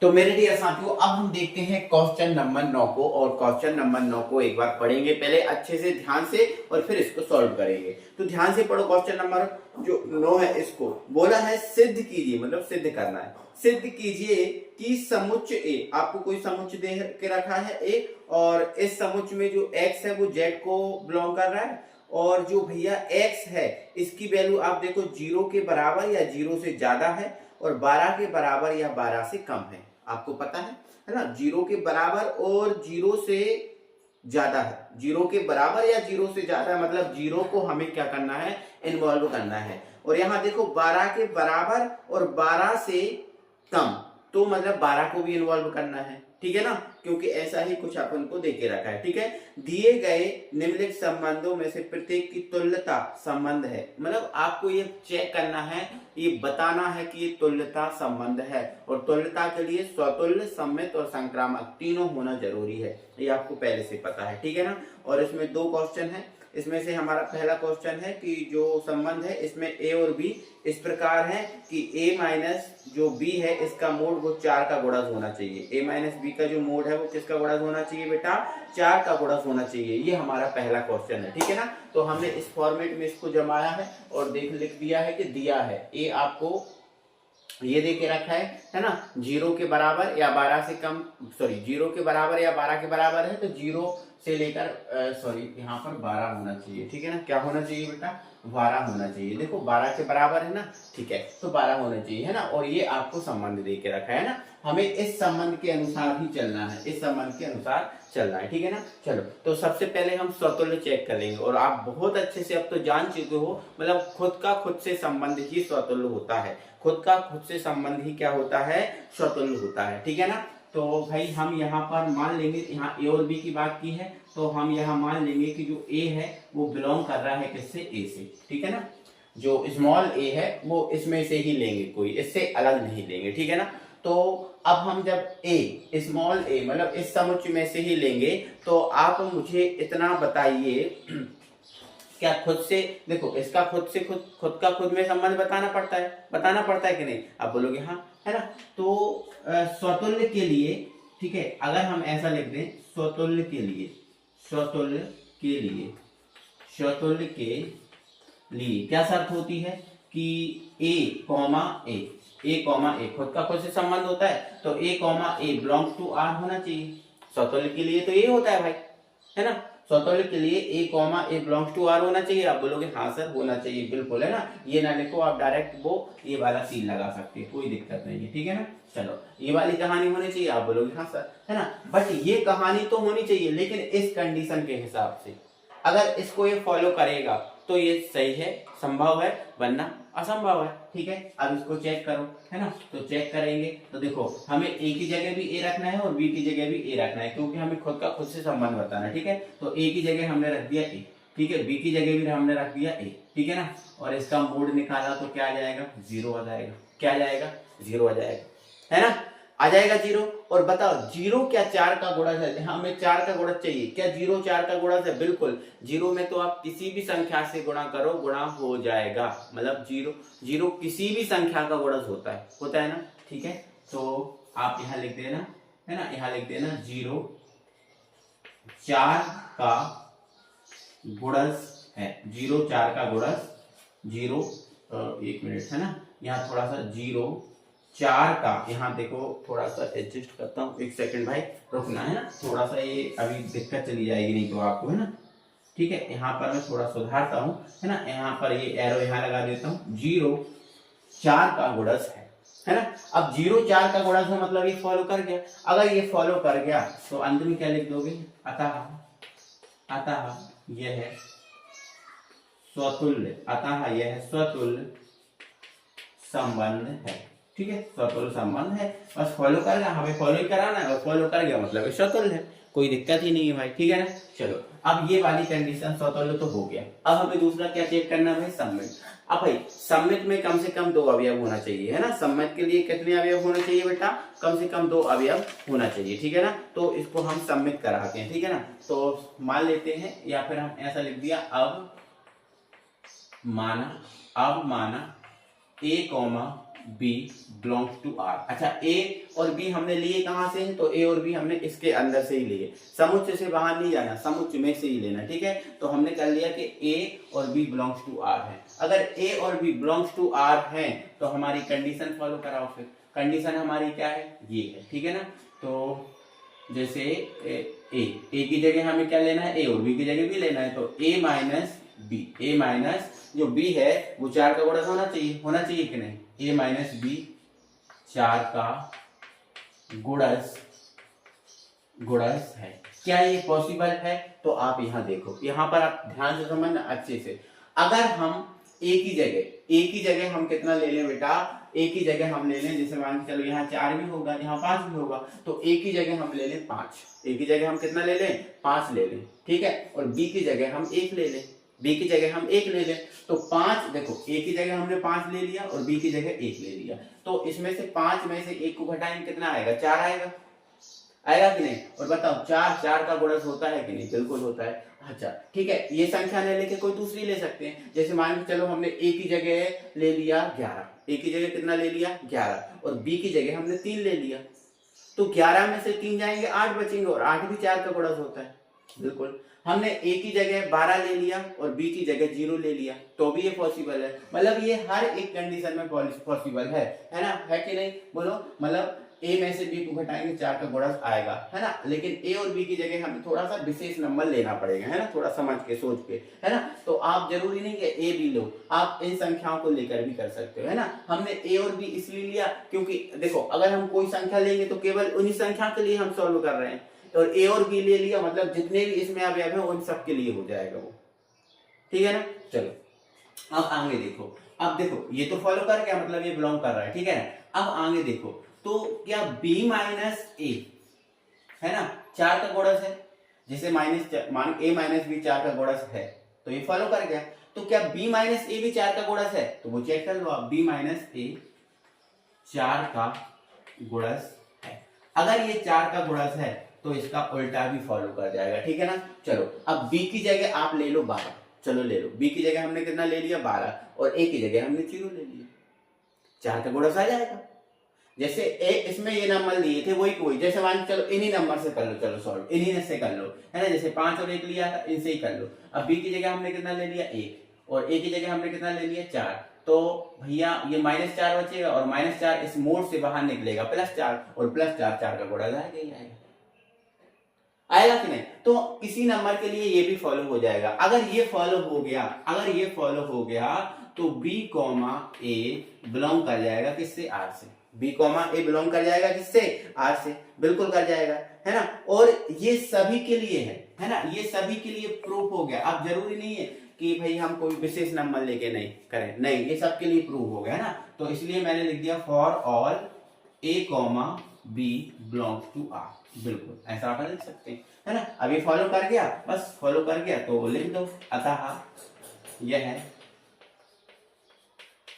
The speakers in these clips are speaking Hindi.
तो मेरे डियर साथियों, अब हम देखते हैं क्वेश्चन नंबर 9 को। और क्वेश्चन नंबर 9 को एक बार पढ़ेंगे पहले अच्छे से ध्यान से, और फिर इसको सॉल्व करेंगे। तो ध्यान से पढ़ो। क्वेश्चन नंबर जो 9 है, इसको बोला है सिद्ध कीजिए, मतलब सिद्ध करना है। सिद्ध कीजिए कि समुच्चय ए, आपको कोई समुच्चय दे के रखा है ए, और इस समुच्चय में जो x है वो z को बिलोंग कर रहा है, और जो भैया x है इसकी वैल्यू आप देखो 0 के बराबर या 0 से ज्यादा है, और 12 के बराबर या 12 से कम है। आपको पता है ना, 0 के बराबर और 0 से ज्यादा है। 0 के बराबर या 0 से ज्यादा मतलब 0 को हमें क्या करना है, इन्वॉल्व करना है। और यहां देखो 12 के बराबर और 12 से कम, तो मतलब 12 को भी इन्वॉल्व करना है, ठीक है ना, क्योंकि ऐसा ही कुछ अपन को देके रखा है। ठीक है, दिए गए निम्नलिखित संबंधों में से प्रत्येक की तुल्यता संबंध है। मतलब आपको ये चेक करना है, ये बताना है कि ये तुल्यता संबंध है, और तुल्यता के लिए स्वतुल्य, सम्मित और संक्रामक तीनों होना जरूरी है। ये आपको पहले से पता है, ठीक है ना। और इसमें 2 क्वेश्चन है। इसमें से हमारा पहला क्वेश्चन है कि जो संबंध है इसमें ए और बी इस प्रकार है कि a माइनस जो b है इसका मोड वो 4 का गुणज होना चाहिए। a माइनस बी का जो मोड है वो किसका गुणज होना चाहिए बेटा, 4 का गुणज होना चाहिए। ये हमारा पहला क्वेश्चन है, ठीक है ना। तो हमने इस फॉर्मेट में इसको जमाया है और लिख दिया है कि दिया है a आपको ये दे के रखा है ना, 0 के बराबर या 12 से कम, सॉरी 0 के बराबर या 12 के बराबर है, तो 0 से लेकर सॉरी यहाँ पर 12 होना चाहिए, ठीक है ना। क्या होना चाहिए बेटा, 12 होना चाहिए। देखो 12 के बराबर है ना, ठीक है, तो 12 होना चाहिए, है ना। और ये आपको संबंध दे के रखा है ना, हमें इस संबंध के अनुसार ही चलना है, इस संबंध के अनुसार चलना है, ठीक है ना। चलो, तो सबसे पहले हम स्वतुल्य चेक कर लेंगे। और आप बहुत अच्छे से अब तो जान चुके हो, मतलब खुद का खुद से संबंध ही स्वतुल्य होता है। खुद का खुद से संबंध ही क्या होता है, स्वतुल्य होता है, ठीक है ना। तो भाई हम यहाँ पर मान लेंगे, यहाँ ए और बी की बात की है, तो हम यहाँ मान लेंगे कि जो ए है वो बिलोंग कर रहा है किससे, ए से, ठीक है ना। जो स्मॉल ए है वो इसमें से ही लेंगे, कोई इससे अलग नहीं लेंगे, ठीक है ना। तो अब हम जब ए, स्मॉल ए मतलब इस समुच्चय में से ही लेंगे, तो आप मुझे इतना बताइए, क्या खुद से, देखो इसका खुद से खुद का खुद में संबंध बताना पड़ता है कि नहीं, आप बोलोगे हाँ, है ना। तो स्वतुल्य के लिए, ठीक है, अगर हम ऐसा लिख दें, स्वतुल्य के लिए, स्वतुल्य के लिए, स्वतुल्य के लिए क्या शर्त होती है कि ए कॉमा ए खुद का खुद से संबंध होता है, तो a comma a belongs to R होना चाहिए। स्वतुल्य के लिए तो ये होता है भाई, है ना। स्वतुल्य के लिए a comma a belongs to R होना चाहिए। आप बोलोगे हाँ सर होना चाहिए, बिल्कुल, है ना। ये ना लिखो आप, डायरेक्ट वो ये वाला सील लगा सकते हैं, कोई दिक्कत नहीं है, ठीक है ना। चलो, ये वाली कहानी होनी चाहिए, आप बोलोगे हाँ सर, है ना। बट ये कहानी तो होनी चाहिए, लेकिन इस कंडीशन के हिसाब से, अगर इसको ये फॉलो करेगा तो ये सही है, संभव है, वरना असंभव है, ठीक है। अब इसको चेक करो, है ना। तो चेक करेंगे तो देखो हमें ए की जगह भी ए रखना है और बी की जगह भी ए रखना है, क्योंकि हमें खुद का खुद से संबंध बताना है, ठीक है। तो ए की जगह हमने रख दिया ए, ठीक है, बी की जगह भी हमने रख दिया ए, ठीक है ना। और इसका मोड निकाला तो क्या आ जाएगा, 0 आ जाएगा। क्या आ जाएगा, 0 आ जाएगा, है ना, आ जाएगा 0। और बताओ 0 क्या 4 का गुणज है, हमें 4 का गुणज चाहिए। क्या 0 4 का गुणज है, बिल्कुल। 0 में तो आप किसी भी संख्या से गुणा करो, गुणा हो जाएगा। मतलब 0 किसी भी संख्या का गुणज होता है ना, ठीक है। तो आप यहाँ लिख देना, है ना, यहाँ लिख देना 0 4 का गुणज है, 0 4 का गुणज, 0 एक मिनट, है ना, यहाँ थोड़ा सा 0 4 का, यहाँ देखो थोड़ा सा एडजस्ट करता हूँ, एक सेकंड भाई रुकना, है ना, थोड़ा सा ये अभी दिक्कत चली जाएगी नहीं तो आपको, है ना, ठीक है। यहाँ पर मैं थोड़ा सुधारता हूँ, है ना, यहाँ पर ये एरो यहाँ लगा देता हूँ, 0 4 का गुणज है ना। अब 0 4 का गुणज है मतलब ये फॉलो कर गया। अगर ये फॉलो कर गया तो अंत में क्या लिख दोगे, अतः यह है स्वतुल्य, अतः यह स्वतुल्य संबंध है, ठीक है, स्वतुल्य संबंध है। बस फॉलो कर गया, हमें फॉलो ही कराना है, और फॉलो कर गया मतलब ये स्वतुल्य है, कोई दिक्कत ही नहीं है भाई, ठीक है ना। चलो, अब ये वाली कंडीशन स्वतुल्य तो हो गया। अब हमें दूसरा क्या चेक करना है भाई, सम्मित। अब भाई सम्मित में कम से कम 2 अवयव होना चाहिए, है ना। सम्मित के लिए कितने अवयव होने चाहिए बेटा, कम से कम 2 अवयव होना चाहिए, ठीक है ना। तो इसको हम सम्मित कराते हैं, ठीक है ना। तो मान लेते हैं, या फिर हम ऐसा लिख दिया, अब माना a comma b belongs to r. अच्छा, ए और बी हमने लिए कहां से हैं? तो ए और बी हमने इसके अंदर से ही लिए, समुच्चय से बाहर नहीं जाना, समुच्चय में से ही लेना। ठीक है, तो हमने कर लिया कि ए और बी बिलोंग्स टू आर है। अगर ए और बी बिलोंग्स टू आर है तो हमारी कंडीशन फॉलो कराओ। फिर कंडीशन हमारी क्या है? ये है। ठीक है ना, तो जैसे ए की जगह हमें क्या लेना है? ए और बी की जगह भी लेना है, तो ए माइनस बी, ए माइनस जो बी है वो 4 का गुणज होना चाहिए कि नहीं? ए माइनस बी 4 का गुणज है। क्या ये पॉसिबल है? तो आप यहां देखो, यहां पर आप ध्यान से समझना अच्छे से। अगर हम ए की जगह हम कितना ले लें बेटा? ए की जगह हम ले लें, जैसे मान के चलो यहाँ 4 भी होगा, यहाँ 5 भी होगा, तो ए की जगह हम ले लें 5। ए की जगह हम कितना ले लें? 5 ले लें। ठीक है, और बी की जगह हम 1 ले लें, बी की जगह हम 1 ले लें, तो 5, देखो ए की जगह हमने 5 ले लिया और बी की जगह 1 ले लिया, तो इसमें से 5 में से 1 को घटाएंगे, कितना आएगा? 4 आएगा कि नहीं? और बताओ 4 का गुणज होता है कि नहीं? बिल्कुल होता है। अच्छा ठीक है, ये संख्या नहीं लेके कोई दूसरी ले सकते हैं। जैसे मान के चलो हमने ए की जगह ले लिया 11, ए की जगह कितना ले लिया? 11, और बी की जगह हमने 3 ले लिया, तो 11 में से 3 जाएंगे, 8 बचेंगे, और 8 भी 4 का गुणज होता है। बिल्कुल। हमने ए की जगह 12 ले लिया और बी की जगह 0 ले लिया, तो भी ये पॉसिबल है। मतलब ये हर एक कंडीशन में पॉसिबल है ना? है कि नहीं? बोलो। मतलब ए में से बी को घटाएंगे, 4 का गुणज आएगा, है ना? लेकिन ए और बी की जगह हमें थोड़ा सा विशेष नंबर लेना पड़ेगा, है ना? थोड़ा समझ के, सोच के, है ना? तो आप जरूरी नहीं कि ए बी लो, आप इन संख्याओं को लेकर भी कर सकते हो, है ना? हमने ए और बी इसलिए लिया क्योंकि देखो, अगर हम कोई संख्या लेंगे तो केवल उन्हीं संख्या के लिए हम सॉल्व कर रहे हैं, और ए और बी ले लिया मतलब जितने भी इसमें अवयव हैं उन सब के लिए हो जाएगा वो। ठीक है ना? चलो अब आगे देखो। अब देखो ये तो फॉलो कर गया, मतलब ये बिलोंग कर रहा है। ठीक है ना? अब आगे देखो, तो क्या b माइनस ए है ना 4 का गुणज है? जैसे a माइनस बी 4 का गुणज है, तो ये फॉलो कर गया। तो क्या b माइनस ए भी 4 का गुणज है? तो वो चेक कर लो आप, b माइनस ए 4 का गुणज है। अगर ये 4 का गुणज है तो इसका उल्टा भी फॉलो कर जाएगा। ठीक है ना? चलो अब b की जगह आप ले लो 12, चलो ले लो। b की जगह हमने कितना ले लिया? 12, और a की जगह हमने 0 ले लिया, 4 का गुणज आ जाएगा। जैसे ए इसमें ये नंबर दिए थे वही, जैसे मान चलो इन्हीं नंबर से कर लो, चलो सॉल्व इन्हीं से कर लो, है ना? जैसे 5 और 1 लिया था, इनसे ही कर लो। अब b की जगह हमने कितना ले लिया? 1, और a की जगह हमने कितना ले लिया? 4, तो भैया ये -4 बचेगा, और -4 इस मोड से बाहर निकलेगा, +4, और +4 4 का गुणा आएगा कि नहीं? तो इसी नंबर के लिए ये भी फॉलो हो जाएगा। अगर ये फॉलो हो गया तो b, a बिलोंग कर जाएगा किससे? r से। b, a बिलोंग कर जाएगा किससे? r से। बिल्कुल कर जाएगा, है ना? और ये सभी के लिए है ना? ये सभी के लिए प्रूफ हो गया। अब जरूरी नहीं है कि भाई हम कोई विशेष नंबर लेके नहीं करें, नहीं, ये सबके लिए प्रूफ हो गया, है ना? तो इसलिए मैंने लिख दिया for all a, b belongs to r। बिल्कुल ऐसा आप लिख सकते हैं, है ना? अभी फॉलो कर गया, बस फॉलो कर गया तो लिख दो, अतः यह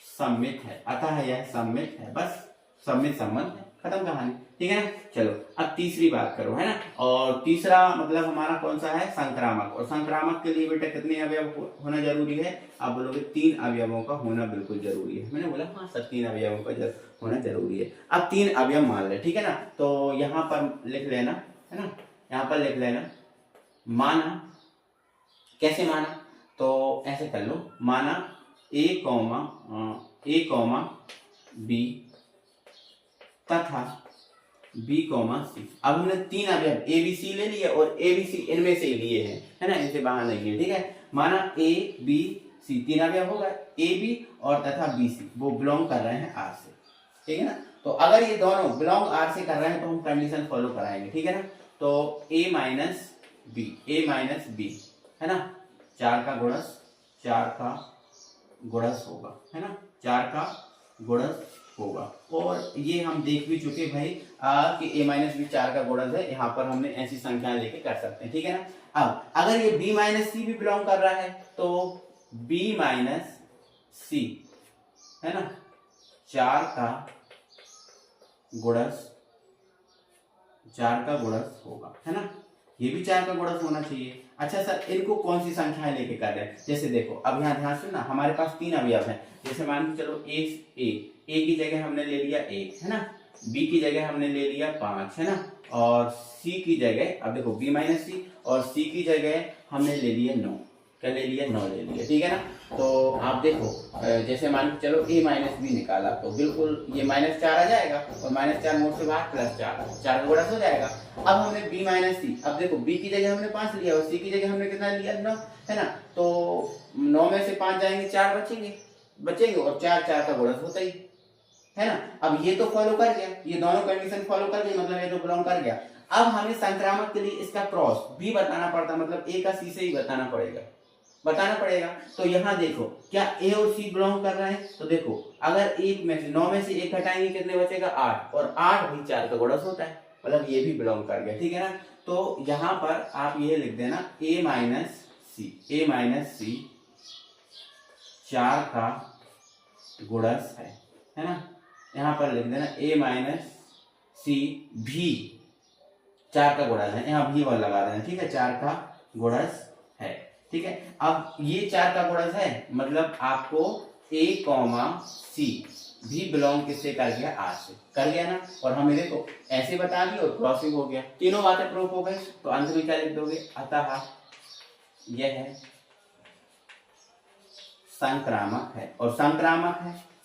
सम्मित है, अतः यह सम्मित है, बस सम्मित संबंध है, खत्म कहानी। ठीक है ना? चलो अब तीसरी बात करो, है ना? और तीसरा मतलब हमारा कौन सा है? संक्रामक। और संक्रामक के लिए बेटा कितने अवयव होना जरूरी है? आप बोलोगे 3 अवयवों का होना बिल्कुल जरूरी है। मैंने बोला हाँ सर 3 अवयवों का होना जरूरी है। अब 3 अवयव मान ले, ठीक है ना? तो यहाँ पर लिख लेना, है ना? यहाँ पर लिख लेना माना। कैसे माना? तो ऐसे कर लो, माना a, b तथा b, c। अब हमने 3 अवयव a, b, c ले लिए, और a, b, c इनमें से लिए हैं, है ना? इनसे बाहर नहीं लिए। ठीक है, माना a, b, c 3 अवयव होगा, a, b और तथा b, c वो बिलोंग कर रहे हैं r से। ठीक है ना? तो अगर ये दोनों बिलोंग r से कर रहे हैं तो हम कंडीशन फॉलो कराएंगे। ठीक है ना? तो a माइनस b, है ना? 4 का गुणज होगा, है ना? 4 का गुणज होगा। और ये हम देख भी चुके भाई कि a माइनस बी 4 का गुणज है। यहाँ पर हमने ऐसी संख्या लेके कर सकते हैं। ठीक है ना? अब अगर ये b माइनस सी भी बिलोंग कर रहा है तो b माइनस सी, है ना, 4 का गुणज होगा, है ना? ये भी 4 का गुणज होना चाहिए। अच्छा सर इनको कौन सी संख्याएं लेके कर रहे हैं? जैसे देखो अब यहाँ ध्यान सुनना, हमारे पास 3 अवयव हैं। जैसे मान के चलो a ए की जगह हमने ले लिया 1, है ना, बी की जगह हमने ले लिया 5, है ना, और सी की जगह, अब देखो बी माइनस सी, और सी की जगह हमने ले लिया 9, क्या ले लिया, 9 ले लिया, ठीक है ना। तो आप देखो जैसे मान के चलो a माइनस बी निकाला तो बिल्कुल ये -4 आ जाएगा, और -4 मोड से बाहर +4, 4 का गुणा हो जाएगा। अब हमने b माइनस सी, अब देखो b की जगह हमने 5 लिया और c की जगह हमने कितना लिया, 9, है ना। तो 9 में से 5 जाएंगे, 4 बचेंगे और 4 का गुणा होता ही, है ना। अब ये तो फॉलो कर गया, ये दोनों कंडीशन फॉलो कर गई, मतलब ये तो बिलोंग कर गया। अब हमें संक्रामक के लिए इसका क्रॉस भी बताना पड़ता, मतलब a का c से ही बताना पड़ेगा। तो यहाँ देखो क्या a और c बिलोंग कर रहे हैं, तो देखो अगर 9 में से 1 घटाएंगे कितने बचेगा, 8, और 8 भी 4 का गुणा होता है, मतलब ये भी बिलोंग कर गया, ठीक है ना। तो यहाँ पर आप ये लिख देना a माइनस सी 4 का गुणज है ना। यहाँ पर लिख देना a माइनस सी भी 4 का गुणज है, यहाँ भी वाला लगा देना, ठीक है, 4 का गुणज है, ठीक है। अब ये 4 का गुणज है, मतलब आपको a c भी बिलोंग किससे कर गया, r से कर गया ना। और हमें देखो ऐसे बता दी और क्रॉसिंग हो गया, तीनों बातें प्रूफ हो गई। तो अंत में क्या लिख दोगे, अतः यह है संक्रामक है, और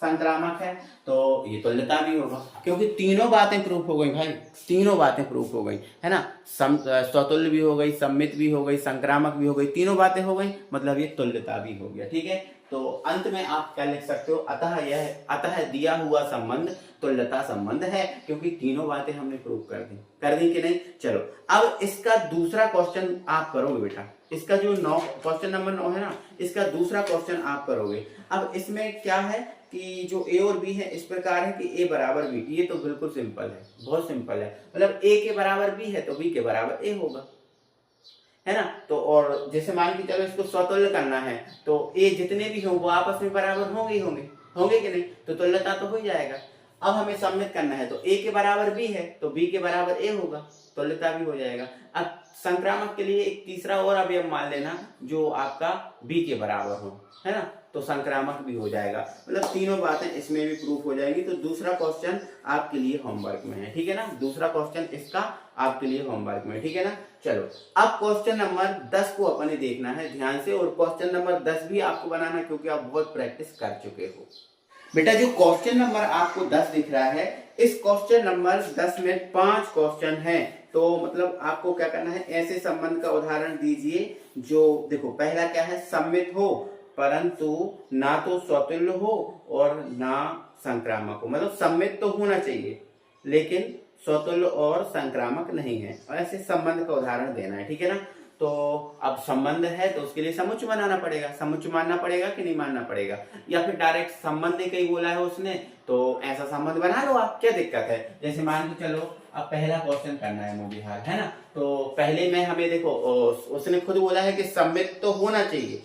संक्रामक है तो ये तुल्यता भी होगा, क्योंकि तीनों बातें प्रूफ हो गई भाई, तीनों बातें प्रूफ हो गई, है ना। स्वतुल्य भी हो गई, सम्मित भी हो गई, संक्रामक भी हो गई, तीनों बातें हो गई, मतलब ये तुल्यता भी हो गया, ठीक है। तो अंत में आप क्या लिख सकते हो, अतः दिया हुआ संबंध तुल्यता संबंध है, क्योंकि तीनों बातें हमने प्रूव कर दी कि नहीं। चलो अब इसका दूसरा क्वेश्चन आप करोगे बेटा, इसका जो क्वेश्चन नंबर 9 है ना, इसका दूसरा क्वेश्चन आप करोगे। अब इसमें क्या है कि जो a और b है इस प्रकार है कि a बराबर b, ये तो बिल्कुल सिंपल है, बहुत सिंपल है, मतलब a के बराबर b है तो b के बराबर a होगा, है ना। तो और जैसे मान के चलो इसको स्वतुल्य करना है तो a जितने भी हों वो आपस में बराबर होंगे कि नहीं, तो तुल्यता तो हो ही जाएगा। अब हमें सम्मित करना है तो a के बराबर b है तो b के बराबर a होगा, तुल्यता भी हो जाएगा। अब संक्रामक के लिए एक तीसरा और अवयव मान लेना जो आपका b के बराबर हो, है ना, तो संक्रामक भी हो जाएगा, मतलब तीनों बातें इसमें भी प्रूफ हो जाएंगी। तो दूसरा क्वेश्चन आपके लिए होमवर्क में है, ठीक है ना, दूसरा क्वेश्चन इसका आपके लिए होमवर्क में, ठीक है ना। चलो अब क्वेश्चन नंबर 10 को अपने देखना है ध्यान से, और क्वेश्चन नंबर 10 भी आपको बनाना क्योंकि आप बहुत प्रैक्टिस कर चुके हो। बेटा जो क्वेश्चन नंबर आपको 10 दिख रहा है, इस क्वेश्चन नंबर 10 में 5 क्वेश्चन है। तो मतलब आपको क्या करना है, ऐसे संबंध का उदाहरण दीजिए जो देखो पहला क्या है, सम्मित हो परंतु ना तो स्वतुल्य हो और ना संक्रामक हो, मतलब सम्मित तो होना चाहिए लेकिन स्वतुल्य और संक्रामक नहीं है, ऐसे संबंध का उदाहरण देना है, ठीक है ना। तो अब संबंध है तो उसके लिए समुच्चय बनाना पड़ेगा, समुच्चय मानना पड़ेगा कि नहीं मानना पड़ेगा, या फिर डायरेक्ट संबंध ही बोला है उसने तो ऐसा संबंध बना लो आप, क्या दिक्कत है। जैसे मान के चलो अब पहला क्वेश्चन करना है मुझे हाल, है ना, तो पहले में हमें देखो उसने खुद बोला है कि सम्मित तो होना चाहिए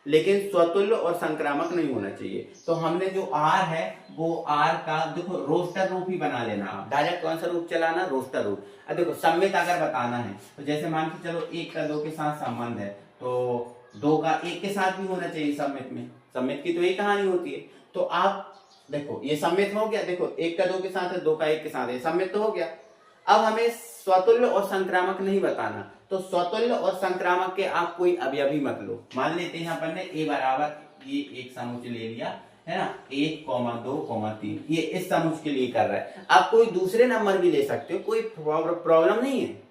लेकिन स्वतुल्य और संक्रामक नहीं होना चाहिए। तो हमने जो R है वो R का देखो रोस्टर रूप ही बना लेना, आप डायरेक्ट कौन सा रूप चलाना, रोस्टर रूप। अब देखो सम्मित अगर बताना है तो जैसे मान के चलो 1 का 2 के साथ संबंध है तो 2 का 1 के साथ भी होना चाहिए सम्मित में, सम्मित की तो यही कहानी होती है। तो आप देखो ये सम्मित हो गया, देखो 1 का 2 के साथ है, 2 का 1 के साथ है, सम्मित तो हो गया। अब हमें स्वतुल्य और संक्रामक नहीं बताना, तो स्वतुल्य और संक्रामक के आप कोई अवयवी मत लो। मान लेते हैं यहाँ पर ने a बराबर ये एक समुच्चय ले लिया, है ना, 1, 2, 3, ये इस समुच्चय के लिए कर रहा है। आप कोई दूसरे नंबर भी ले सकते हो, कोई प्रॉब्लम नहीं है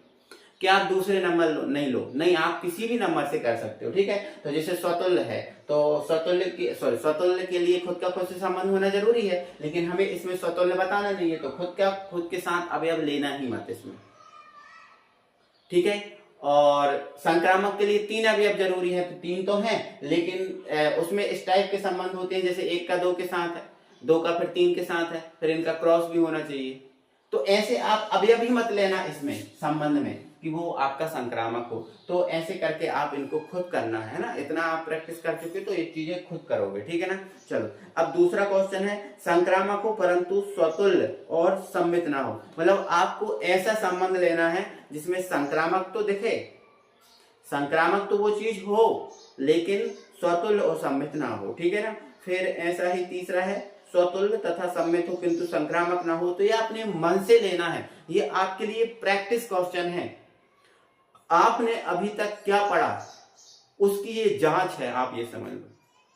कि आप दूसरे नंबर नहीं लो, नहीं आप किसी भी नंबर से कर सकते हो, ठीक है। तो जैसे स्वतुल्य है तो स्वतुल्य के लिए खुद से संबंध होना जरूरी है, लेकिन हमें इसमें स्वतुल्य बताना नहीं है तो खुद के साथ अवयव लेना ही मत इसमें, ठीक है। और संक्रामक के लिए 3 अवयव जरूरी है, तो 3 तो हैं लेकिन उसमें इस टाइप के संबंध होते हैं जैसे 1 का 2 के साथ है, 2 का फिर 3 के साथ है, फिर इनका क्रॉस भी होना चाहिए। तो ऐसे आप अवयव ही मत लेना इसमें संबंध में कि वो आपका संक्रामक हो, तो ऐसे करके आप इनको खुद करना है ना, इतना आप प्रैक्टिस कर चुके तो ये चीजें खुद करोगे, ठीक है ना। चलो अब दूसरा क्वेश्चन है, संक्रामक हो परंतु स्वतुल्य और सम्मित ना हो, मतलब आपको ऐसा संबंध लेना है जिसमें संक्रामक तो दिखे, संक्रामक तो वो चीज हो लेकिन स्वतुल्य और सम्मित ना हो, ठीक है ना। फिर ऐसा ही तीसरा है स्वतुल्य तथा सम्मित हो किंतु संक्रामक ना हो, तो ये आपने मन से लेना है, ये आपके लिए प्रैक्टिस क्वेश्चन है। आपने अभी तक क्या पढ़ा उसकी ये जांच है, आप ये समझ लो,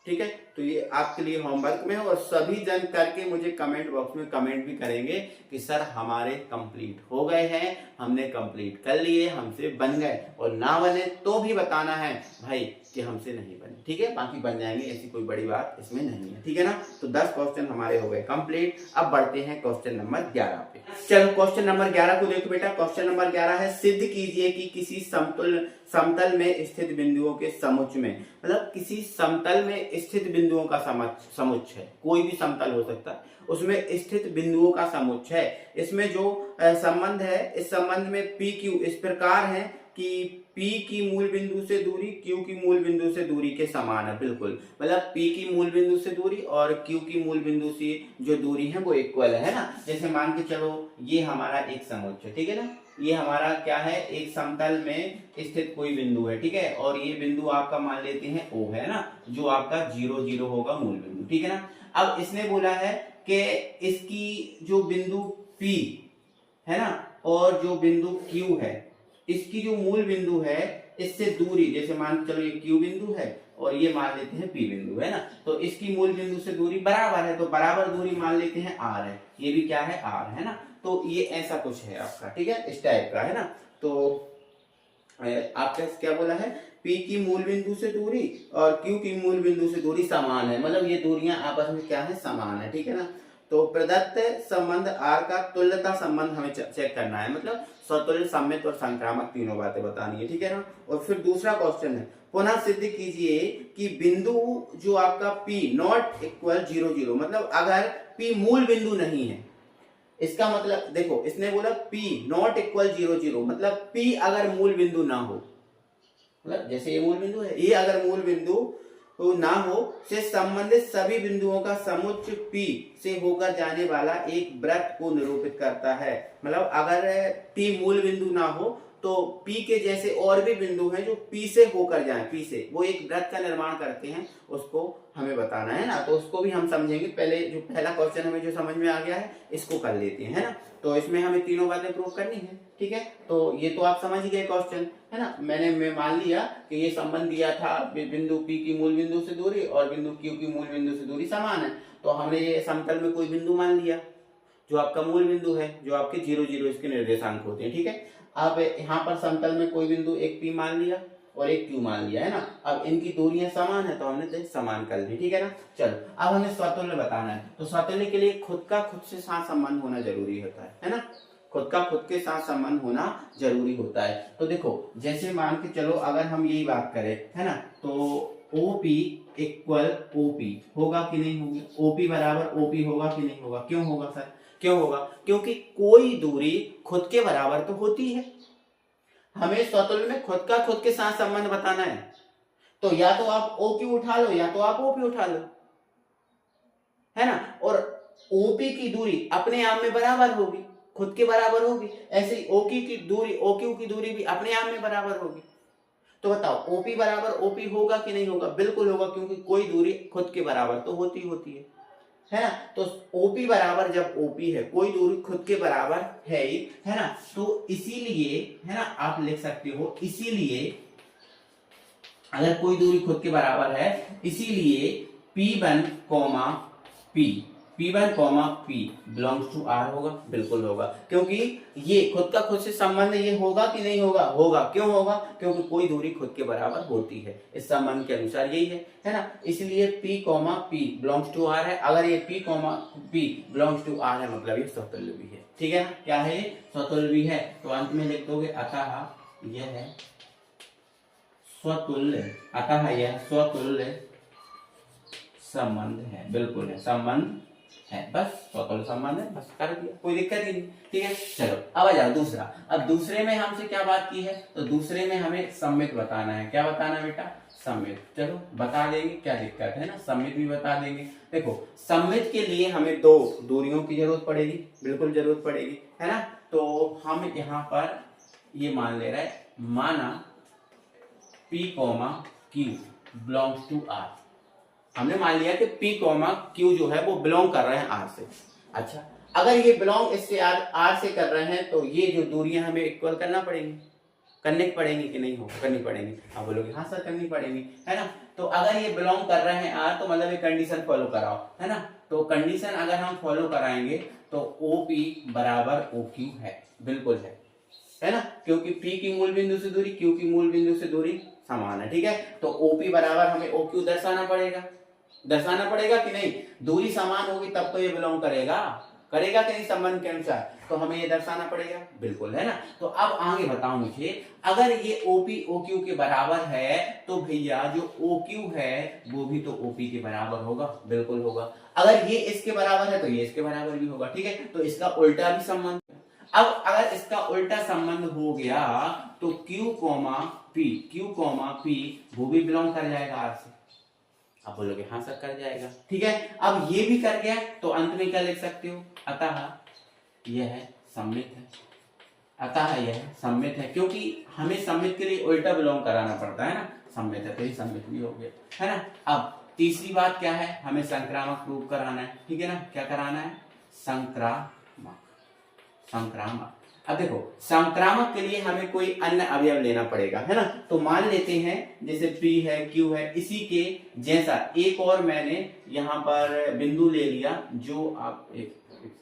ठीक है। तो ये आपके लिए होमवर्क में है और सभी जन करके मुझे कमेंट बॉक्स में कमेंट भी करेंगे कि सर हमारे कंप्लीट हो गए हैं, हमने कंप्लीट कर लिए, हमसे बन गए, और ना बने तो भी बताना है भाई कि हमसे नहीं बने, ठीक है। बाकी बन जाएंगे, ऐसी कोई बड़ी बात इसमें नहीं है, ठीक है ना। तो 10 क्वेश्चन हमारे हो गए कंप्लीट। अब बढ़ते हैं क्वेश्चन नंबर 11 पे। चलो क्वेश्चन नंबर 11 को देखो बेटा। क्वेश्चन नंबर 11 है, सिद्ध कीजिए कि किसी समतल में स्थित बिंदुओं के समुच्चय में, मतलब किसी समतल में स्थित बिंदुओं का समुच्चय, कोई भी समतल हो सकता है, उसमें स्थित बिंदुओं का समुच्चय, इसमें जो संबंध है, इस संबंध में पी क्यू इस प्रकार है कि P की मूल बिंदु से दूरी Q की मूल बिंदु से दूरी के समान है, बिल्कुल। मतलब P की मूल बिंदु से दूरी और Q की मूल बिंदु से जो दूरी है वो इक्वल है ना। जैसे मान के चलो ये हमारा एक समुच्चय, ठीक है ना, ये हमारा क्या है, एक समतल में स्थित कोई बिंदु है, ठीक है, और ये बिंदु आपका मान लेते हैं O है ना, जो आपका 0 0 होगा मूल बिंदु, ठीक है ना। अब इसने बोला है कि इसकी जो बिंदु P है ना और जो बिंदु Q है, इसकी जो मूल बिंदु है इससे दूरी, जैसे मान चलो ये Q बिंदु है और ये मान लेते हैं P बिंदु है ना, तो इसकी मूल बिंदु से दूरी बराबर है, तो बराबर दूरी मान लेते हैं R है, ये भी क्या है R है ना। तो ये ऐसा कुछ है आपका, ठीक है, इस टाइप का है ना। तो आपका क्या बोला है, P की मूल बिंदु से दूरी और Q की मूल बिंदु से दूरी समान है, मतलब ये दूरियां आपस में क्या है, समान है, ठीक है ना। तो प्रदत्त संबंध R का तुल्यता संबंध हमें चेक करना है, मतलब स्वतुल्य, सम्मित और संक्रामक तीनों बातें बतानी है, ठीक है ना। और फिर दूसरा क्वेश्चन है, पुनः सिद्ध कीजिए कि बिंदु जो आपका P नॉट इक्वल 0 0, मतलब अगर P मूल बिंदु नहीं है, इसका मतलब देखो इसने बोला P नॉट इक्वल 0 0, मतलब P अगर मूल बिंदु ना हो, मतलब जैसे ये मूल बिंदु है, ये अगर मूल बिंदु तो ना हो से संबंधित सभी बिंदुओं का समुच्चय P से होकर जाने वाला एक वृत्त को निरूपित करता है। मतलब अगर P मूल बिंदु ना हो तो P के जैसे और भी बिंदु हैं जो P से होकर जाएं, P से वो एक वृत्त का निर्माण करते हैं, उसको हमें बताना है ना। तो उसको भी हम समझेंगे, पहले जो पहला क्वेश्चन हमें जो समझ में आ गया है इसको कर लेते हैं, है ना। तो इसमें हमें तीनों बातें प्रूव करनी है, ठीक है। तो ये तो आप समझ गए क्वेश्चन, है ना। मैं मान लिया कि ये संबंध दिया था, बिंदु P की मूल बिंदु से दूरी और बिंदु Q की मूल बिंदु से दूरी समान है, तो हमने ये समतल में कोई बिंदु मान लिया जो आपका मूल बिंदु है, जो आपके 0 0 इसके निर्देशांक होते हैं, ठीक है। अब यहाँ पर समतल में कोई बिंदु एक P मान लिया और एक Q मान लिया, है ना। अब इनकी दूरियां समान है तो हमने समान कर ली, ठीक है ना। चलो अब हमें स्वतुल्य बताना है, तो स्वतुल्य के लिए खुद का खुद से साथ संबंध होना जरूरी होता है ना। खुद का खुद के साथ संबंध होना जरूरी होता है। तो देखो जैसे मान के चलो अगर हम यही बात करें, है ना, तो OP इक्वल OP होगा कि नहीं होगी, OP बराबर OP होगा कि नहीं होगा, क्यों होगा सर, क्यों होगा, क्योंकि कोई दूरी खुद के बराबर तो होती है। हमें स्वतुल्य में खुद का खुद के साथ संबंध बताना है, तो या तो आप OQ उठा लो या तो आप OP उठा लो, है ना। और OP की दूरी अपने आप में बराबर होगी, खुद के बराबर होगी, ऐसे ही OQ की दूरी भी अपने आप में बराबर होगी। तो बताओ OP बराबर OP होगा कि नहीं होगा, बिल्कुल होगा, क्योंकि कोई दूरी खुद के बराबर तो होती है ना। तो OP बराबर जब OP है, कोई दूरी खुद के बराबर है ही, है ना, तो इसीलिए, है ना, आप लिख सकते हो इसीलिए अगर कोई दूरी खुद के बराबर है, इसीलिए P1, P belongs to R होगा, बिल्कुल होगा, क्योंकि ये खुद का खुद से संबंध ये होगा कि नहीं होगा, होगा, क्यों होगा, क्योंकि कोई दूरी खुद के बराबर होती है, इस संबंध के अनुसार यही है ना। इसलिए P, बिलोंग्स टू R है, अगर ये P, बिलोंग्स टू R है मतलब ये स्वतुल्य भी है, ठीक है ना। क्या है ये, स्वतुल्य भी है। तो अंत में लिख दोगे अतः यह है स्वतुल्य, अतः यह स्वतुल्य संबंध है, बिल्कुल है, संबंध है, बस स्वतंत्र संबंध है, बस कर दिया, कोई दिक्कत ही नहीं, ठीक है। चलो अब आ जाओ दूसरा। अब दूसरे में हमसे क्या बात की है, तो दूसरे में हमें सम्मित बताना है। क्या बताना है बेटा, सम्मित। चलो बता देंगे, क्या दिक्कत है ना, सम्मित भी बता देंगे। देखो सम्मित के लिए हमें दो दूरियों की जरूरत पड़ेगी, बिल्कुल जरूरत पड़ेगी, है ना। तो हम यहाँ पर ये मान ले रहे हैं, माना P, Q belongs to R, हमने मान लिया कि P कॉमा Q जो है वो बिलोंग कर रहे हैं R से। अच्छा, अगर ये बिलोंग इससे R से कर रहे हैं तो ये जो दूरियां हमें इक्वल करनी पड़ेंगी कि नहीं हो, करनी पड़ेंगी। आप बोलोगे हाँ सर करनी पड़ेंगी, है ना। तो अगर ये बिलोंग कर रहे हैं R तो मतलब ये कंडीशन फॉलो कराओ, है ना। तो कंडीशन अगर हम फॉलो कराएंगे तो OP बराबर OQ है, बिल्कुल है ना, क्योंकि P की मूल बिंदु से दूरी Q की मूल बिंदु से दूरी समान है, ठीक है। तो OP बराबर हमें OQ दर्शाना पड़ेगा कि नहीं, दूरी समान होगी तब तो ये बिलोंग करेगा कि नहीं संबंध के अनुसार, तो हमें ये दर्शाना पड़ेगा, बिल्कुल, है ना। तो अब आगे बताओ मुझे, अगर ये OP OQ के बराबर है तो भैया जो OQ है वो भी तो OP के बराबर होगा, बिल्कुल होगा। अगर ये इसके बराबर है तो ये इसके बराबर भी होगा, ठीक है। तो इसका उल्टा भी संबंध। अब अगर इसका उल्टा संबंध हो गया तो Q कॉमा P वो भी बिलोंग कर जाएगा R से। आप बोलोगे हाँ सर कर जाएगा, ठीक है। अब ये भी कर गया तो अंत में क्या लिख सकते हो, अतः यह सममित है, क्योंकि हमें सममित के लिए उल्टा बिलोंग कराना पड़ता है ना, सममित है तो ये सममित भी हो गया, है ना। अब तीसरी बात क्या है, हमें संक्रामक प्रूव कराना है, ठीक है ना। क्या कराना है, संक्रामक। अब देखो संक्रामक के लिए हमें कोई अन्य अवयव लेना पड़ेगा, है ना। तो मान लेते हैं जैसे P है Q है, इसी के जैसा एक और मैंने यहाँ पर बिंदु ले लिया, जो आप एक सेकंड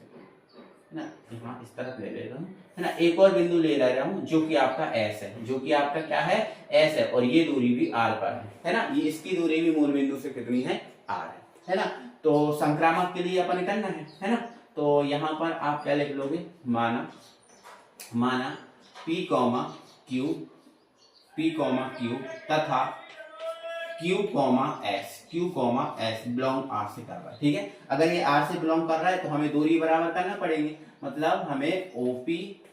ना यहाँ इस तरफ ले रहा हूँ, है ना। एक और बिंदु ले रहा हूँ जो कि आपका S है, जो कि आपका क्या है, S है, और ये दूरी भी R पर है ना। ये इसकी दूरी भी मूल बिंदु से कितनी है, R है ना। तो संक्रामक के लिए अपन करना है ना। तो यहाँ पर आप क्या लिख लोगे, माना P कॉमा Q तथा Q comma S belong R से कर रहा है, ठीक है। अगर ये R से बिलोंग कर रहा है तो हमें दूरी बराबर करना पड़ेगी, मतलब हमें OP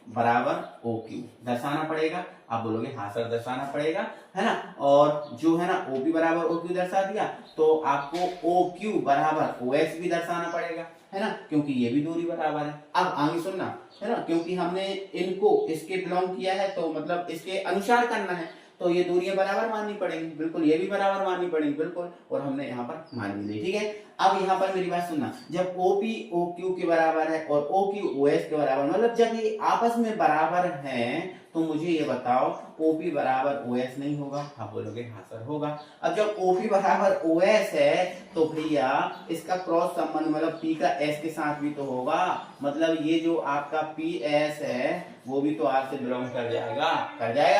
बराबर OQ दर्शाना पड़ेगा। आप बोलोगे हाँ सर दर्शाना पड़ेगा, है ना। और जो है ना OP बराबर OQ दर्शा दिया तो आपको OQ बराबर OS भी दर्शाना पड़ेगा, है ना, क्योंकि ये भी दूरी बराबर है। अब आगे सुनना, है ना, क्योंकि हमने इनको इसके बिलोंग किया है तो मतलब इसके अनुसार करना है, तो ये दूरियां बराबर माननी पड़ेंगी, बिल्कुल, ये भी बराबर माननी पड़ेंगी, बिल्कुल, और हमने यहाँ पर मान ली, ठीक है। अब यहाँ पर मेरी बात सुनना, जब OP OQ के बराबर है और OQ OS के बराबर, मतलब जब ये आपस में बराबर हैं तो मुझे ये बताओ OP बराबर OS नहीं होगा। आप बोलोगे हाँ सर होगा। अब जब OP बराबर OS है तो भैया इसका क्रॉस संबंध मतलब P का S के साथ भी तो होगा, मतलब ये जो आपका PS है वो भी तो R से बिलोंग कर जाएगा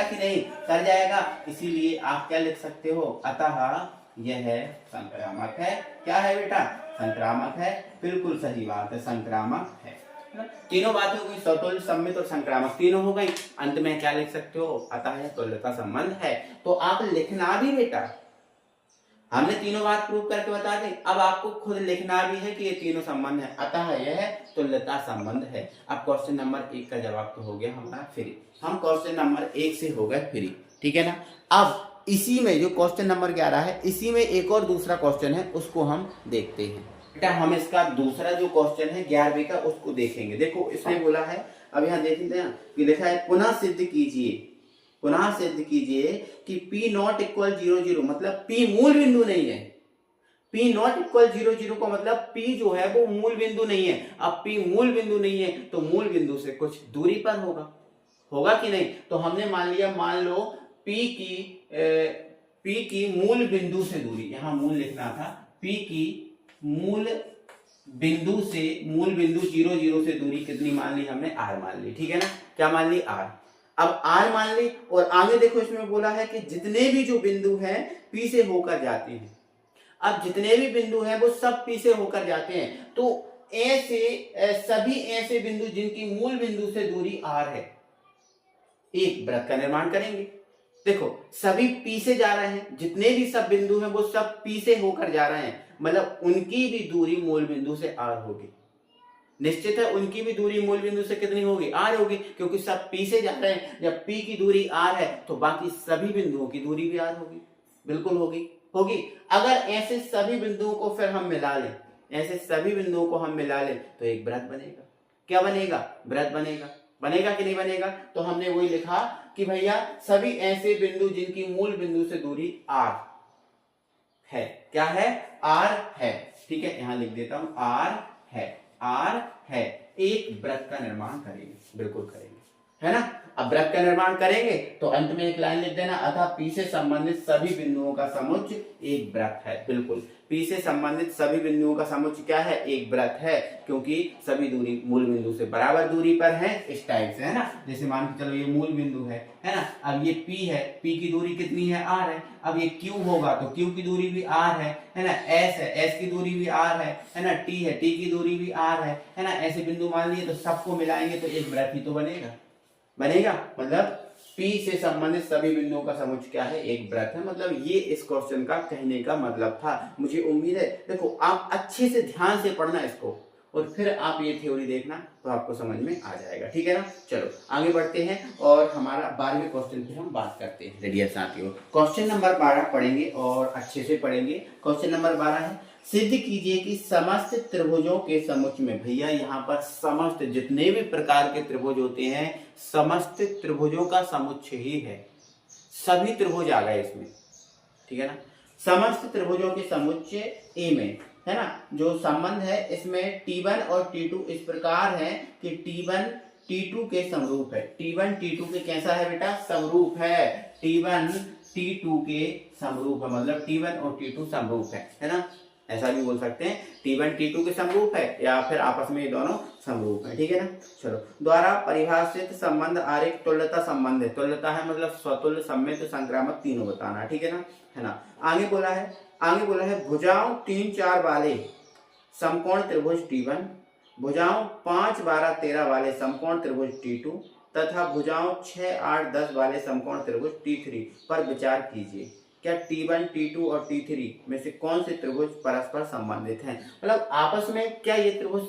कि नहीं, कर जाएगा। इसीलिए आप क्या लिख सकते हो, अतः यह संक्रामक है। क्या है बेटा, संक्रामक है, बिल्कुल सही बात है, संक्रामक है। तीनों बातें हो गई, सतुल्य, सममित और संक्रामक, तीनों हो गई। अंत में क्या लिख सकते हो, अतः यह तुल्यता संबंध है। तो आप लिखना भी बेटा, हमने तीनों बात प्रूव करके बता दी, अब आपको खुद लिखना भी है कि ये तीनों संबंध है, अतः यह तुल्यता संबंध है। अब क्वेश्चन नंबर 1 का जवाब तो हो गया हमारा फ्री, हम क्वेश्चन नंबर 1 से हो गए फ्री, ठीक है ना। अब इसी में जो क्वेश्चन नंबर 11 है, इसी में एक और दूसरा क्वेश्चन है, उसको हम देखते हैं बेटा। हम इसका दूसरा जो क्वेश्चन है 11वीं का उसको देखेंगे। देखो इसने बोला है, अब यहाँ देख लेते हैं कि लिखा है पुनः सिद्ध कीजिए कि P नॉट इक्वल 0 मतलब P मूल बिंदु नहीं है। P नॉट इक्वल 0 का मतलब P जो है वो मूल बिंदु नहीं है। अब P मूल बिंदु नहीं है तो मूल बिंदु से कुछ दूरी पर होगा कि नहीं। तो हमने मान लो P की मूल बिंदु से दूरी, यहाँ मूल लिखना था, P की मूल बिंदु 0 से दूरी कितनी मान ली हमने, R मान ली, ठीक है ना। क्या मान ली, R। अब R मान ली, और आगे देखो इसमें बोला है कि जितने भी जो बिंदु हैं P से होकर जाते हैं। अब जितने भी बिंदु हैं वो सब P से होकर जाते हैं, तो सभी ऐसे बिंदु जिनकी मूल बिंदु से दूरी R है, एक वृत्त का निर्माण करेंगे। देखो सभी P से जा रहे हैं, जितने भी सब बिंदु हैं वो सब P से होकर जा रहे हैं, मतलब उनकी भी दूरी मूल बिंदु से R होगी। निश्चित है उनकी भी दूरी मूल बिंदु से कितनी होगी, R होगी, क्योंकि सब P से जा रहे हैं। जब P की दूरी R है तो बाकी सभी बिंदुओं की दूरी भी R होगी, बिल्कुल होगी। अगर ऐसे सभी बिंदुओं को फिर हम मिला लें, तो एक वृत्त बनेगा। क्या बनेगा, वृत्त बनेगा कि नहीं बनेगा। तो हमने वही लिखा कि भैया सभी ऐसे बिंदु जिनकी मूल बिंदु से दूरी R है, क्या है, आर है, ठीक है, यहां लिख देता हूं आर है, एक वृत्त का निर्माण करेंगे, बिल्कुल करेंगे, है ना। अब वृत्त का निर्माण करेंगे तो अंत में एक लाइन लिख देना, अतः पी से संबंधित सभी बिंदुओं का समुच्चय एक वृत्त है। बिल्कुल, पी से संबंधित सभी बिंदुओं का समुच्चय क्या है, एक वृत्त है, क्योंकि सभी दूरी मूल बिंदु से बराबर दूरी पर है, इस टाइप से, है ना। जैसे मान के चलो ये मूल बिंदु है ना। अब ये पी है, पी की दूरी कितनी है, आर है। अब ये क्यू होगा तो क्यू की दूरी भी आर है ना। एस है, एस की दूरी भी आर है ना। टी है, टी की दूरी भी आर है ना। ऐसे बिंदु मान लिए तो सबको मिलाएंगे तो एक वृत्त ही तो बनेगा, मतलब P से संबंधित सभी बिंदुओं का समुच्चय क्या है, एक वृत्त है। मतलब ये इस क्वेश्चन का कहने का मतलब था। मुझे उम्मीद है, देखो आप अच्छे से ध्यान से पढ़ना इसको और फिर आप ये थ्योरी देखना तो आपको समझ में आ जाएगा, ठीक है ना। चलो आगे बढ़ते हैं और हमारा 12वें क्वेश्चन पे हम बात करते हैं। रेडियर साथियों, क्वेश्चन नंबर 12 पढ़ेंगे और अच्छे से पढ़ेंगे। क्वेश्चन नंबर 12 है, सिद्ध कीजिए कि समस्त त्रिभुजों के समुच्चय में, भैया यहाँ पर समस्त जितने भी प्रकार के त्रिभुज होते हैं समस्त त्रिभुजों का समुच्चय ही है, सभी त्रिभुज आ गए इसमें, ठीक है ना। समस्त त्रिभुजों के समुच्चय ए में, है ना, जो संबंध है इसमें T1 और T2 इस प्रकार है कि T1 T2 के समरूप है। T1 T2 के कैसा है बेटा, समरूप है। T1 T2 के समरूप है, मतलब T1 और T2 समरूप है ना। ऐसा भी बोल सकते हैं T1 T2 के समरूप है या फिर आपस में ये दोनों समरूप है, ठीक है ना। चलो, द्वारा परिभाषित संबंध आरेख तुल्यता संबंध है। तुल्यता है मतलब स्वतुल्य, सम्मित, संक्रामक तीनों बताना, ठीक है ना। आगे बोला है भुजाओं 3, 4 वाले समकोण त्रिभुज T1, भुजाओं 5, 12, 13 वाले समकोण त्रिभुज T2 तथा भुजाओं 6, 8, 10 वाले समकोण त्रिभुज T3 पर विचार कीजिए। क्या T1, T2 और T3 में से कौन से त्रिभुज परस्पर संबंधित हैं, मतलब आपस में क्या ये त्रिभुज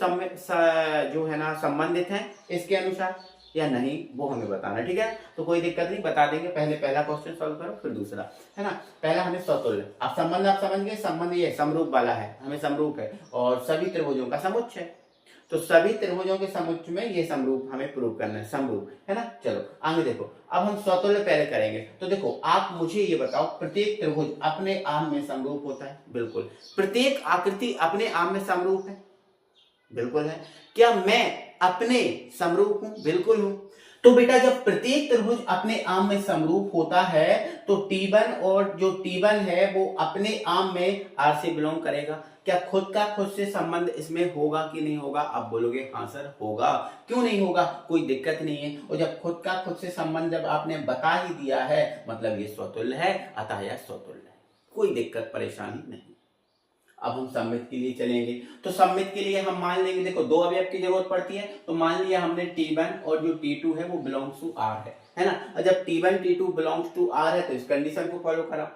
जो है ना संबंधित हैं इसके अनुसार या नहीं, वो हमें बताना, ठीक है। तो कोई दिक्कत नहीं, बता देंगे। पहले पहला क्वेश्चन सॉल्व करो फिर दूसरा, है ना। पहला हमें स्वतुल्य, आप समझ गए, संबंध ये समरूप वाला है, हमें समरूप है और सभी त्रिभुजों का समुच्चय, तो सभी त्रिभुजों के समुच्चय में ये समरूप हमें प्रूव करना है, समरूप, है ना। चलो आगे देखो, अब हम स्वतुल्य पहले करेंगे। तो देखो आप मुझे ये बताओ, प्रत्येक त्रिभुज अपने आप में समरूप होता है, बिल्कुल। प्रत्येक आकृति अपने आप में समरूप है, बिल्कुल है। क्या मैं अपने समरूप हूं, बिल्कुल हूं। तो बेटा जब प्रत्येक त्रिभुज अपने आप में समरूप होता है तो T1 और जो T1 है वो अपने आप में R से बिलोंग करेगा। क्या खुद से संबंध इसमें होगा कि नहीं होगा, आप बोलोगे हाँ सर होगा, क्यों नहीं होगा, कोई दिक्कत नहीं है। और जब खुद से संबंध जब आपने बता ही दिया है मतलब ये स्वतुल्य है, अतः यह स्वतुल्य है, कोई दिक्कत परेशानी नहीं। अब हम सममित के लिए चलेंगे, तो सममित के लिए हम मान लेंगे, देखो 2 अवयव की जरूरत पड़ती है, तो मान लिया हमने T1 और जो T2 है वो बिलोंग्स टू R है ना। और जब T1 T2 belongs to R है तो इस कंडीशन को फॉलो कराओ,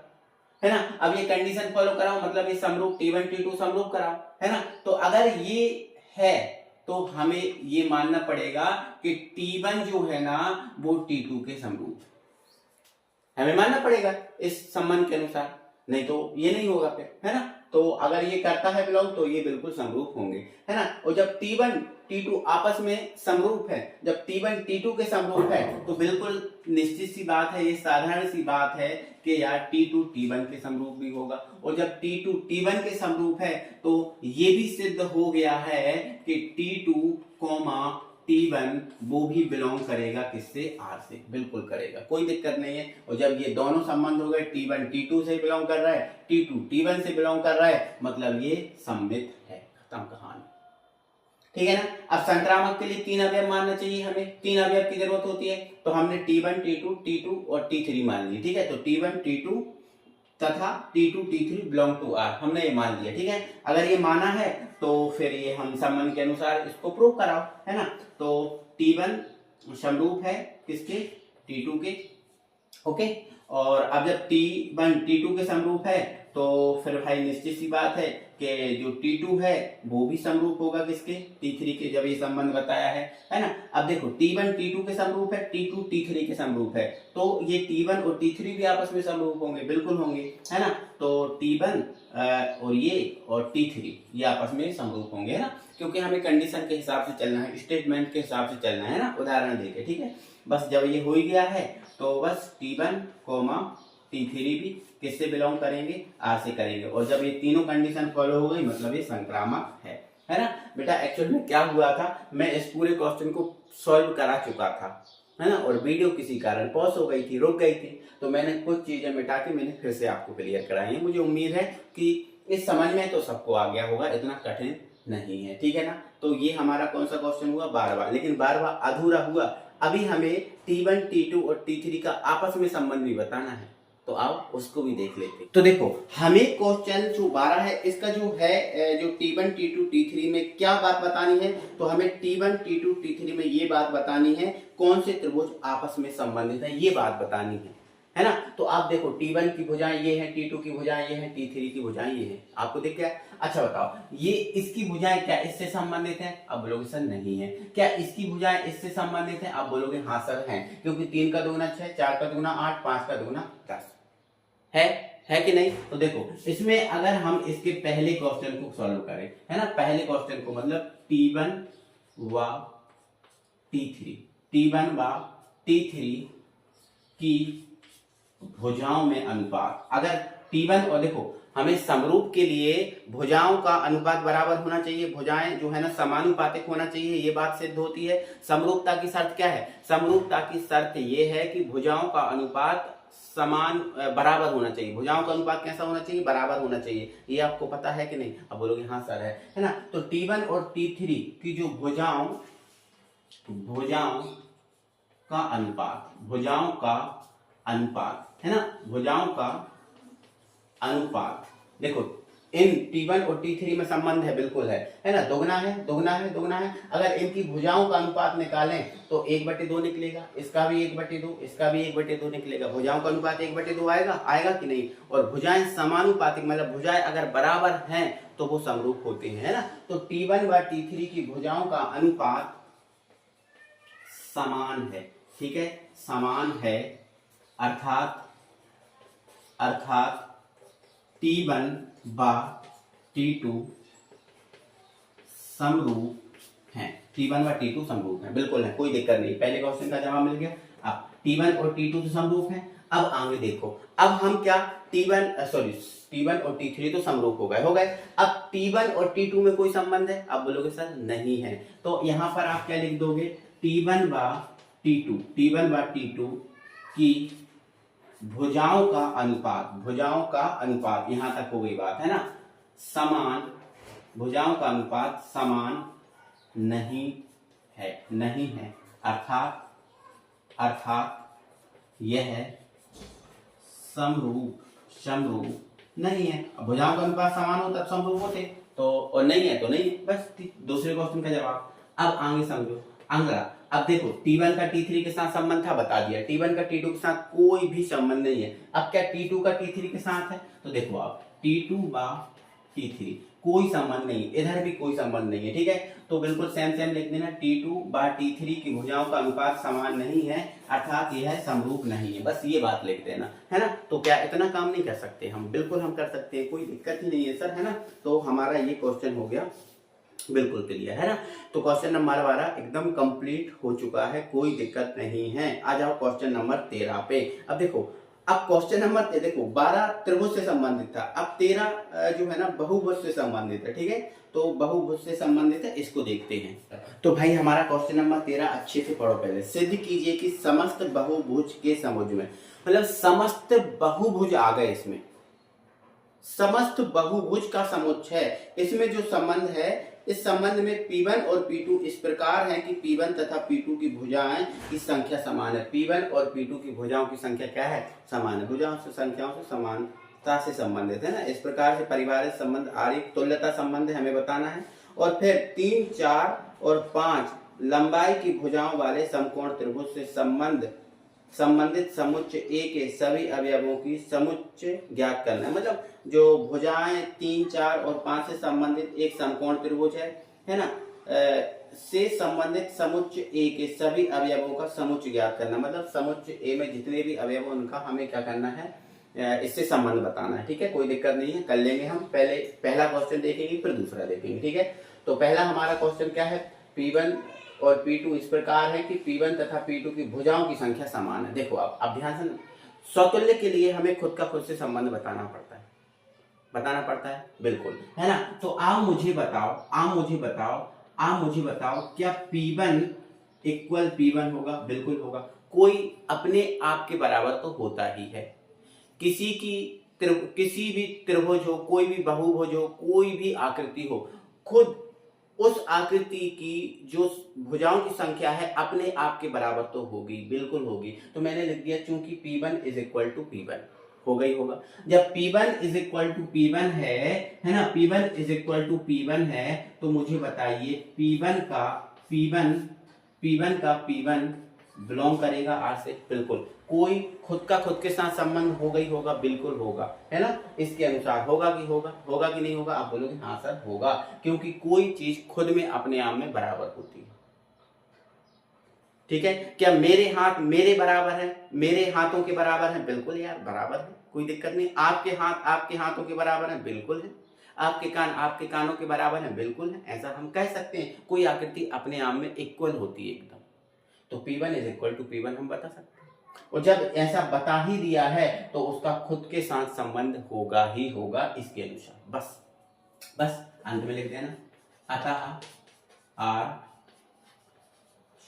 है ना। अब ये कंडीशन फॉलो कराओ मतलब ये समरूप T1 T2 समरूप कराओ, है ना। तो अगर ये है तो हमें ये मानना पड़ेगा कि T1 जो है ना वो T2 के समरूप, हमें मानना पड़ेगा इस संबंध के अनुसार, नहीं तो ये नहीं होगा फिर, है ना। तो अगर ये करता है बिलोंग तो ये बिल्कुल समरूप होंगे, है ना। और जब T1 T2 आपस में समरूप है, जब T1 T2 के समरूप है तो बिल्कुल निश्चित सी बात है, ये साधारण सी बात है कि यार T2 T1 के समरूप भी होगा। और जब T2 T1 के समरूप है तो ये भी सिद्ध हो गया है कि T2, T1 वो भी बिलोंग करेगा किससे, R से, बिल्कुल करेगा, कोई दिक्कत नहीं है। और जब ये दोनों संबंध हो गए, T1 T2 से बिलोंग कर रहा है, T2 T1 से बिलोंग कर रहा है, मतलब ये सममित है, खत्म कहानी, ठीक है ना। अब संक्रामक के लिए 3 अवयव मानना चाहिए, हमें 3 अवयव की जरूरत होती है, तो हमने T1 T2 T2 और T3 मान ली, ठीक है। तो T1 T2 तथा T2 T3 belong to R, हमने ये मान लिया, ठीक है। अगर ये माना है तो फिर ये हम संबंध के अनुसार इसको प्रूव कराओ, है ना। तो T1 समरूप है किसके, T2 के, ओके। और अब जब T1 T2 के समरूप है तो फिर भाई निश्चित सी बात है कि जो T2 है वो भी समरूप होगा किसके, T3 के, जब ये संबंध बताया है ना। अब देखो T1 T2 के समरूप है, T2 T3 के समरूप है, तो ये T1 और T3 भी आपस में समरूप होंगे, बिल्कुल होंगे, है ना। तो T1 और ये और T3 ये आपस में समरूप होंगे, है ना, क्योंकि हमें कंडीशन के हिसाब से चलना है, स्टेटमेंट के हिसाब से चलना है ना, उदाहरण देके, ठीक है। बस जब ये हो ही गया है तो बस T1, T3 भी किससे बिलोंग करेंगे, R से करेंगे। और जब ये तीनों कंडीशन फॉलो हो गई मतलब ये संक्रामक है ना बेटा। एक्चुअल में क्या हुआ था, मैं इस पूरे क्वेश्चन को सॉल्व करा चुका था, है ना, और वीडियो किसी कारण पॉज हो गई थी, रुक गई थी, तो मैंने कुछ चीजें मिटा के मैंने फिर से आपको क्लियर कराई है। मुझे उम्मीद है कि इस समझ में तो सबको आ गया होगा, इतना कठिन नहीं है, ठीक है ना। तो ये हमारा कौन सा क्वेश्चन हुआ, 12वां, लेकिन 12वां अधूरा हुआ। अभी हमें T1, T2 और T3 का आपस में संबंध भी बताना है, तो आओ उसको भी देख लेते हैं। तो देखो हमें क्वेश्चन जो 12 है इसका जो है जो T1, T2, T3 में क्या बात बतानी है, तो हमें T1, T2, T3 में ये बात बतानी है कौन से त्रिभुज आपस में संबंधित है, ये बात बतानी है ना। तो आप देखो T1 की भुजाएं ये है, T2 की भुजाएं ये है, T3 की भुजाएं ये है, आपको दिख गया। अच्छा बताओ ये इसकी भुजाएं क्या इससे संबंधित है, अब बोलोगे सर नहीं है। क्या इसकी भुजाएं इससे संबंधित है, आप बोलोगे हाँ सर है, क्योंकि 3 का दुगुना 6, 4 का दुगुना 8, 5 का दुगुना 10 है कि नहीं। तो देखो इसमें अगर हम इसके पहले क्वेश्चन को सॉल्व करें, है ना, पहले क्वेश्चन को मतलब T1 व T3 की भुजाओं में अनुपात, अगर T1 और देखो हमें समरूप के लिए भुजाओं का अनुपात बराबर होना चाहिए, भुजाएं जो है ना समानुपातिक होना चाहिए, ये बात सिद्ध होती है। समरूपता की शर्त क्या है, समरूपता की शर्त ये है कि भुजाओं का अनुपात समान बराबर होना चाहिए। भुजाओं का अनुपात कैसा होना चाहिए, बराबर होना चाहिए, ये आपको पता है कि नहीं, अब बोलोगे हाँ सर है ना। तो T1 और T3 की जो भुजाओं का अनुपात है ना, भुजाओं का अनुपात, देखो इन T1 और T3 में संबंध है, बिल्कुल है ना, दोगुना है। अगर इनकी भुजाओं का अनुपात निकालें तो 1/2 निकलेगा, इसका भी 1/2, इसका भी 1/2 निकलेगा। भुजाओं का अनुपात 1/2 आएगा कि नहीं। और भुजाएं समानुपातिक मतलब भुजाएं अगर बराबर हैं तो वो समरूप होते हैं, है ना। तो T1 व T3 की भुजाओं का अनुपात समान है, ठीक है, समान है, अर्थात T1 व T2 समरूप हैं, T1 व T2 समरूप हैं, बिल्कुल है, कोई दिक्कत नहीं। पहले क्वेश्चन का जवाब मिल गया। अब T1 और T2 तो समरूप हैं। अब आगे देखो, अब हम क्या T1 और T3 तो समरूप हो गए। अब T1 और T2 में कोई संबंध है, अब बोलोगे सर नहीं है। तो यहां पर आप क्या लिख दोगे, T1 व T2 की भुजाओं का अनुपात, यहां तक हो गई बात, है ना, समान, भुजाओं का अनुपात समान नहीं है, अर्थात यह समरूप नहीं है। अब भुजाओं का अनुपात समान हो तब समरूप होते, तो और नहीं है तो नहीं, बस दूसरे क्वेश्चन का जवाब। अब आगे समझो अगला। अब देखो T1 का T3 के साथ संबंध था, बता दिया। T1 का T2 के साथ कोई भी संबंध नहीं है। अब क्या T2 का T3 के साथ है, तो देखो आप T2 व T3 कोई संबंध नहीं, इधर भी कोई संबंध नहीं है, ठीक है। तो बिल्कुल सेम लिख देना, T2 व T3 की भुजाओं का अनुपात समान नहीं है, अर्थात यह समरूप नहीं है, बस ये बात लिख देना, है ना। तो क्या इतना काम नहीं कर सकते हम, बिल्कुल हम कर सकते हैं, कोई दिक्कत ही नहीं है सर, है ना। तो हमारा ये क्वेश्चन हो गया बिल्कुल क्लियर, है ना। तो क्वेश्चन नंबर 12 एकदम कंप्लीट हो चुका है, कोई दिक्कत नहीं है। आ जाओ क्वेश्चन नंबर 13 पे। अब देखो, अब क्वेश्चन नंबर देखो 12 त्रिभुज से संबंधित था, अब 13 जो है ना बहुभुज से संबंधित है, ठीक है। तो बहुभुज से संबंधित है, इसको देखते हैं। तो भाई हमारा क्वेश्चन नंबर 13 अच्छे से पढ़ो। पहले सिद्ध कीजिए कि समस्त बहुभुज के समुच्चय में, मतलब समस्त बहुभुज आ गए इसमें, समस्त बहुभुज का समुच्चय, इसमें जो संबंध है, इस संबंध में P1 और P2 इस प्रकार है कि P1 तथा P2 की भुजाएं की संख्या समान है। P1 और P2 की भुजाओं की संख्या क्या है, समान है, भुजाओं से संख्याओं से समानता से संबंधित है ना। इस प्रकार से परिवारिक संबंध आरेख तुल्यता संबंध है, हमें बताना है। और फिर 3, 4 और 5 लंबाई की भुजाओं वाले समकोण त्रिभुज से संबंधित समुच्चय A के सभी अवयवों की समुच्चय ज्ञात करना है। मतलब जो भुजाएं 3, 4 और 5 से संबंधित एक समकोण त्रिभुज है ना, से संबंधित समुच्चय A के सभी अवयवों का समुच्चय ज्ञात करना, मतलब समुच्चय A में जितने भी अवयव हैं उनका हमें क्या करना है, इससे संबंध बताना है, ठीक है। कोई दिक्कत नहीं है, कर लेंगे हम। पहला क्वेश्चन देखेंगे फिर दूसरा देखेंगे, ठीक है। तो पहला हमारा क्वेश्चन क्या है, P1 और P2 इस प्रकार है कि P1 तथा P2 की भुजाओं की संख्या समान है। देखो आप अब ध्यान से समतुल्य के लिए हमें खुद का खुद से संबंध बताना पड़ता है, बिल्कुल, है ना। तो आप मुझे बताओ क्या P1 इक्वल P1 होगा? बिल्कुल होगा। कोई अपने आप के बराबर तो होता ही है। किसी भी त्रिभुज हो, कोई भी बहुभुज हो, कोई भी आकृति हो, खुद उस आकृति की जो भुजाओं की संख्या है अपने आप के बराबर तो होगी, बिल्कुल होगी। तो मैंने लिख दिया चूंकि P1 is equal to P1 होगा ही होगा। जब P1 is equal to P1 है ना, P1 is equal to P1 है, तो मुझे बताइए P1 का P1 बिलोंग करेगा R से? बिल्कुल। कोई खुद का खुद के साथ संबंध होगा ही होगा, बिल्कुल होगा, है ना। इसके अनुसार होगा कि नहीं होगा? आप बोलोगे हाँ सर होगा, क्योंकि कोई चीज खुद में अपने आप में बराबर होती है। ठीक है, क्या मेरे हाथ मेरे बराबर है, मेरे हाथों के बराबर है? बिल्कुल यार बराबर है, कोई दिक्कत नहीं। आपके हाथ आपके हाथों के बराबर है? बिल्कुल है। आपके कान आपके कानों के बराबर है? बिल्कुल है। ऐसा हम कह सकते हैं, कोई आकृति अपने आप में इक्वल होती है एकदम। तो P1 is equal to P1 हम बता सकते हैं। और जब ऐसा बता ही दिया है तो उसका खुद के साथ संबंध होगा ही होगा इसके अनुसार। बस अंत में लिख देना, अतः R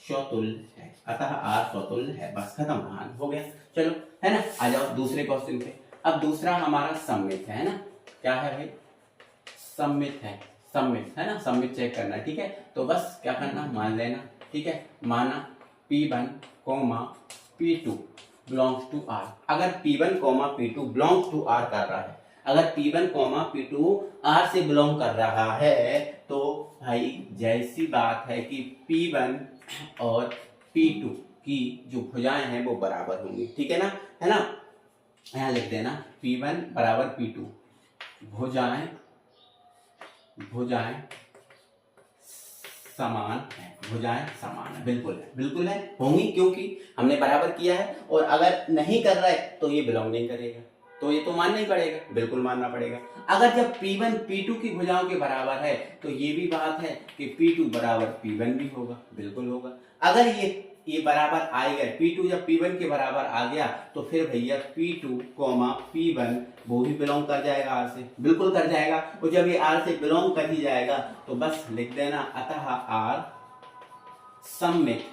समतुल्य है। बस खत्म, कहानी हो गया। चलो, है ना। आ जाओ दूसरे क्वेश्चन पे। अब दूसरा हमारा सममित है ना। क्या है भाई? सममित है ना। सममित चेक करना, ठीक है। तो बस क्या करना, मान लेना, ठीक है। माना P1, P2 belongs to R। अगर P1, P2 belongs to R कर रहा है, अगर P1, P2 R से बिलोंग कर रहा है, तो भाई जैसी बात है कि P1 और P2 की जो भुजाएं हैं वो बराबर होंगी, ठीक है ना, यहाँ लिख देना P1 बराबर P2, भुजाएं समान है, बिल्कुल है, होंगी, क्योंकि हमने बराबर किया है। और अगर नहीं कर रहा है तो ये बिलोंग नहीं करेगा, तो ये तो मानना ही पड़ेगा, बिल्कुल मानना पड़ेगा। अगर जब P1 P2 की भुजाओं के बराबर है तो ये भी बात है कि P2 बराबर P1 भी होगा, बिल्कुल होगा। अगर ये बराबर आएगा, P2 जब P1 के बराबर आ गया तो फिर भैया P2, P1 वो भी बिलोंग कर जाएगा R से, बिल्कुल कर जाएगा। और जब ये R से बिलोंग कर ही जाएगा तो बस लिख देना अतः R सममित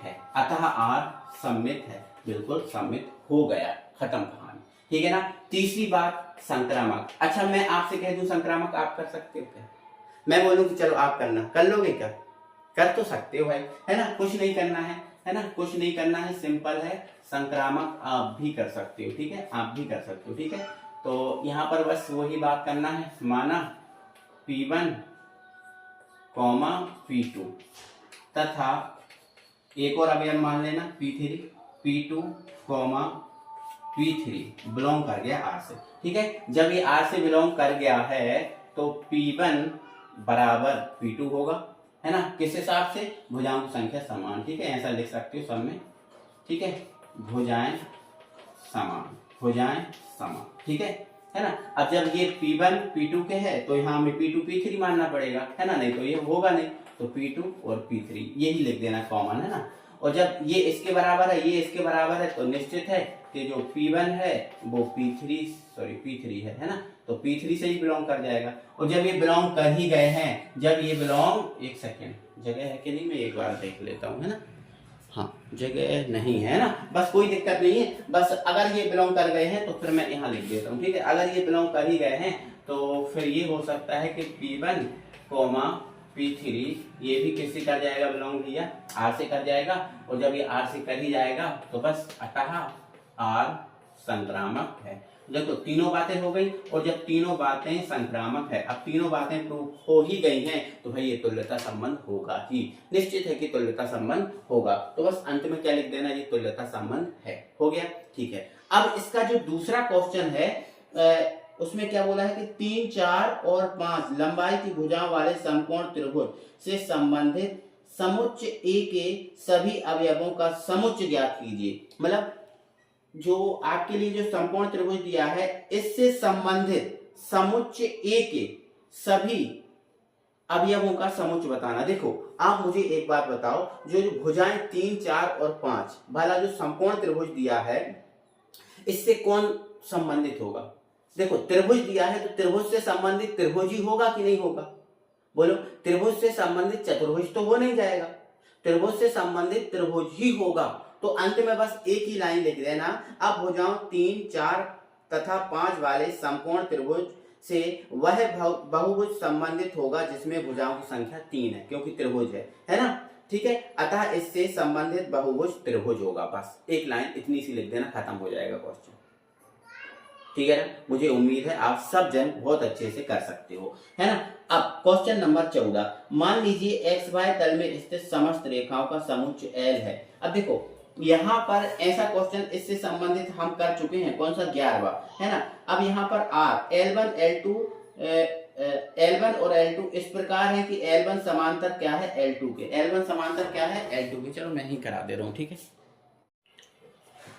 है, बिल्कुल सममित हो गया, खत्म कहानी, ठीक है ना। तीसरी बात संक्रामक। अच्छा, मैं आपसे कह दूं संक्रामक, आप कर सकते हो क्या? मैं बोलूं कि चलो आप करना, कर लोगे क्या? कर तो सकते हो भाई, है ना। कुछ नहीं करना है ना, कुछ नहीं करना है, सिंपल है। संक्रामक आप भी कर सकते हो, ठीक है, आप भी कर सकते हो, ठीक है। तो यहाँ पर बस वही बात करना है, माना P1, P2 तथा एक और अवयव मान लेना P3, P2, P3 बिलोंग कर गया R से, ठीक है। जब ये R से बिलोंग कर गया है तो P1 बराबर P2 होगा, है ना। किस हिसाब से? भुजाओं की संख्या समान, ठीक है, ऐसा लिख सकते हो सब में, ठीक है। भुजाएं समान, ठीक है ना। अब जब ये P1 P2 के है तो यहाँ हमें P2 P3 मानना पड़ेगा, है ना, नहीं तो ये होगा नहीं। तो P2 और P3 यही लिख देना, कॉमन, है ना। और जब ये इसके बराबर है, ये इसके बराबर है, तो निश्चित है कि जो P1 है वो P3 है ना, तो P3 से ही बिलोंग कर जाएगा। और जब ये बिलोंग कर ही गए हैं, एक सेकेंड, जगह है कि नहीं, मैं एक बार देख लेता हूँ, है ना। हाँ, जगह नहीं है ना, बस कोई दिक्कत नहीं है। बस अगर ये बिलोंग कर गए हैं तो फिर मैं यहाँ लिख देता हूँ, ठीक है। अगर ये बिलोंग कर ही गए हैं तो फिर ये हो सकता है कि P1, P3 ये भी किससे कर जाएगा बिलोंग भैया? R से कर जाएगा। और जब ये R से कर ही जाएगा तो बस अतः R संक्रामक है। देखो तीनों बातें हो गई, और जब तीनों बातें संक्रामक है, अब तीनों बातें प्रूफ हो ही गई हैं, तो भाई ये तुल्यता संबंध होगा ही, निश्चित है कि तुल्यता संबंध होगा। तो बस अंत में क्या लिख देना, ये तुल्यता संबंध है, हो गया, ठीक है। अब इसका जो दूसरा क्वेश्चन है उसमें क्या बोला है कि 3, 4 और 5 लंबाई की भुजाओं वाले समकोण त्रिभुज से संबंधित समुच्च A के सभी अवयवों का समुच्च ज्ञात कीजिए। मतलब जो आपके लिए जो समकोण त्रिभुज दिया है, इससे संबंधित समुच्च A के सभी अवयवों का समुच्च बताना। देखो आप मुझे एक बात बताओ, जो भुजाएं 3, 4 और 5 वाला जो समकोण त्रिभुज दिया है, इससे कौन संबंधित होगा? देखो त्रिभुज दिया है तो त्रिभुज से संबंधित त्रिभुज ही होगा कि नहीं होगा? बोलो, त्रिभुज से संबंधित चतुर्भुज तो हो नहीं जाएगा, त्रिभुज से संबंधित त्रिभुज ही होगा। तो अंत में बस एक ही लाइन लिख देना, अब भुजाओं 3, 4 तथा 5 वाले समकोण त्रिभुज से वह बहुभुज संबंधित होगा जिसमें भुजाओं की संख्या 3 है, क्योंकि त्रिभुज है ना? ठीक है, अतः इससे संबंधित बहुभुज त्रिभुज होगा। बस एक लाइन इतनी सी लिख देना, खत्म हो जाएगा क्वेश्चन। ठीक है ना? मुझे उम्मीद है आप सब जन बहुत अच्छे से कर सकते हो, है ना? अब क्वेश्चन नंबर 14, मान लीजिए एक्स वाई तल में स्थित समस्त रेखाओं का समुच्चय L है। अब देखो यहाँ पर ऐसा क्वेश्चन इससे संबंधित हम कर चुके हैं, कौन सा 11वां, है ना? अब यहाँ पर R L1 L2 L1 और L2 इस प्रकार है कि L1 समांतर क्या है L2 के, L1 समांतर क्या है L2 के। चलो मैं ही करा दे रहा हूँ, ठीक है?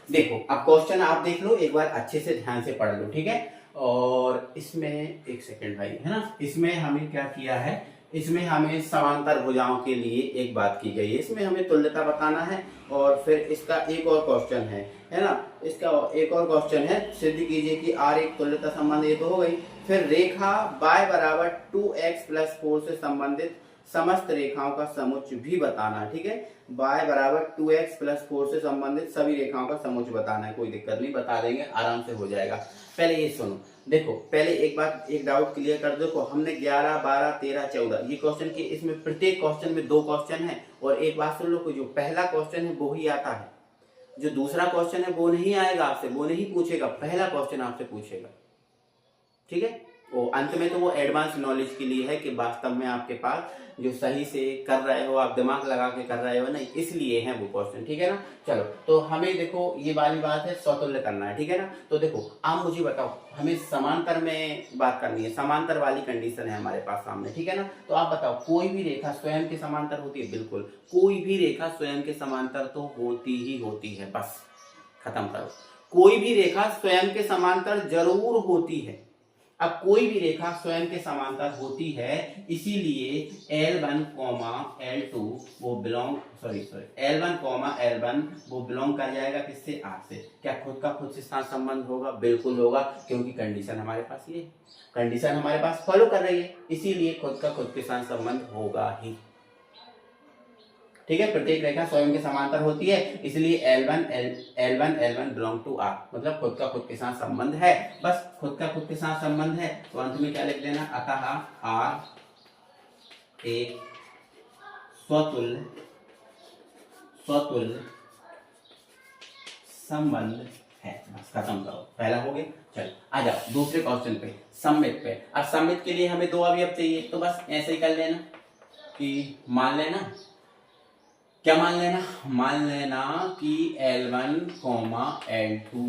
देखो अब क्वेश्चन आप देख लो, एक बार अच्छे से ध्यान से पढ़ लो, ठीक है? और इसमें एक सेकंड भाई, है ना? इसमें हमें क्या किया है, इसमें हमें समांतर भुजाओं के लिए एक बात की गई है, इसमें हमें तुल्यता बताना है। और फिर इसका एक और क्वेश्चन है ना? इसका एक और क्वेश्चन है, सिद्ध कीजिए कि R एक तुल्यता संबंध, ये तो हो गई। फिर रेखा y बराबर 2x+4 से संबंधित समस्त रेखाओं का समुच्चय भी बताना है, ठीक है? y बराबर 2x+4 से संबंधित सभी रेखाओं का समुच्चय बताना है, कोई दिक्कत नहीं, बता देंगे, आराम से हो जाएगा। पहले ये सुनो, देखो पहले एक बात, एक डाउट क्लियर कर दो। देखो हमने 11, 12, 13, 14 ये क्वेश्चन की, इसमें प्रत्येक क्वेश्चन में 2 क्वेश्चन है। और एक बात सुन लो, जो पहला क्वेश्चन है वो ही आता है, जो दूसरा क्वेश्चन है वो नहीं आएगा आपसे, वो नहीं पूछेगा, पहला क्वेश्चन आपसे पूछेगा, ठीक है? वो अंत में तो वो एडवांस नॉलेज के लिए है कि वास्तव में आपके पास जो सही से कर रहे हो, आप दिमाग लगा के कर रहे हो, नहीं इसलिए है वो क्वेश्चन, ठीक है ना? चलो तो हमें देखो ये वाली बात है, स्वतुल्य करना है, ठीक है ना? तो देखो आप मुझे बताओ, हमें समांतर में बात करनी है, समांतर वाली कंडीशन है हमारे पास सामने, ठीक है ना? तो आप बताओ, कोई भी रेखा स्वयं के समांतर होती है? बिल्कुल, कोई भी रेखा स्वयं के समांतर तो होती ही होती है, बस खत्म करो। कोई भी रेखा स्वयं के समांतर जरूर होती है। अब कोई भी रेखा स्वयं के समांतर होती है, इसीलिए L1, L2 वो बिलोंग L1, L1 वो बिलोंग कर जाएगा किससे? R से। क्या खुद का खुद से साथ संबंध होगा? बिल्कुल होगा, क्योंकि कंडीशन हमारे पास ये, कंडीशन हमारे पास फॉलो कर रही है, इसीलिए खुद का खुद के साथ संबंध होगा ही, ठीक है? प्रत्येक रेखा स्वयं के समांतर होती है, इसलिए L1 बिलोंग टू R, मतलब खुद का खुद के साथ संबंध है। बस खुद का खुद के साथ संबंध है, तो अंत में क्या लिख देना? अतः R एक स्वतुल्य संबंध है। बस खत्म करो, पहला हो गया। चलो आ जाओ दूसरे क्वेश्चन पे, सममित पे। अब सममित के लिए हमें 2 अवयव चाहिए, तो बस ऐसे ही कर लेना कि मान लेना, क्या मान लेना? मान लेना कि L1, L2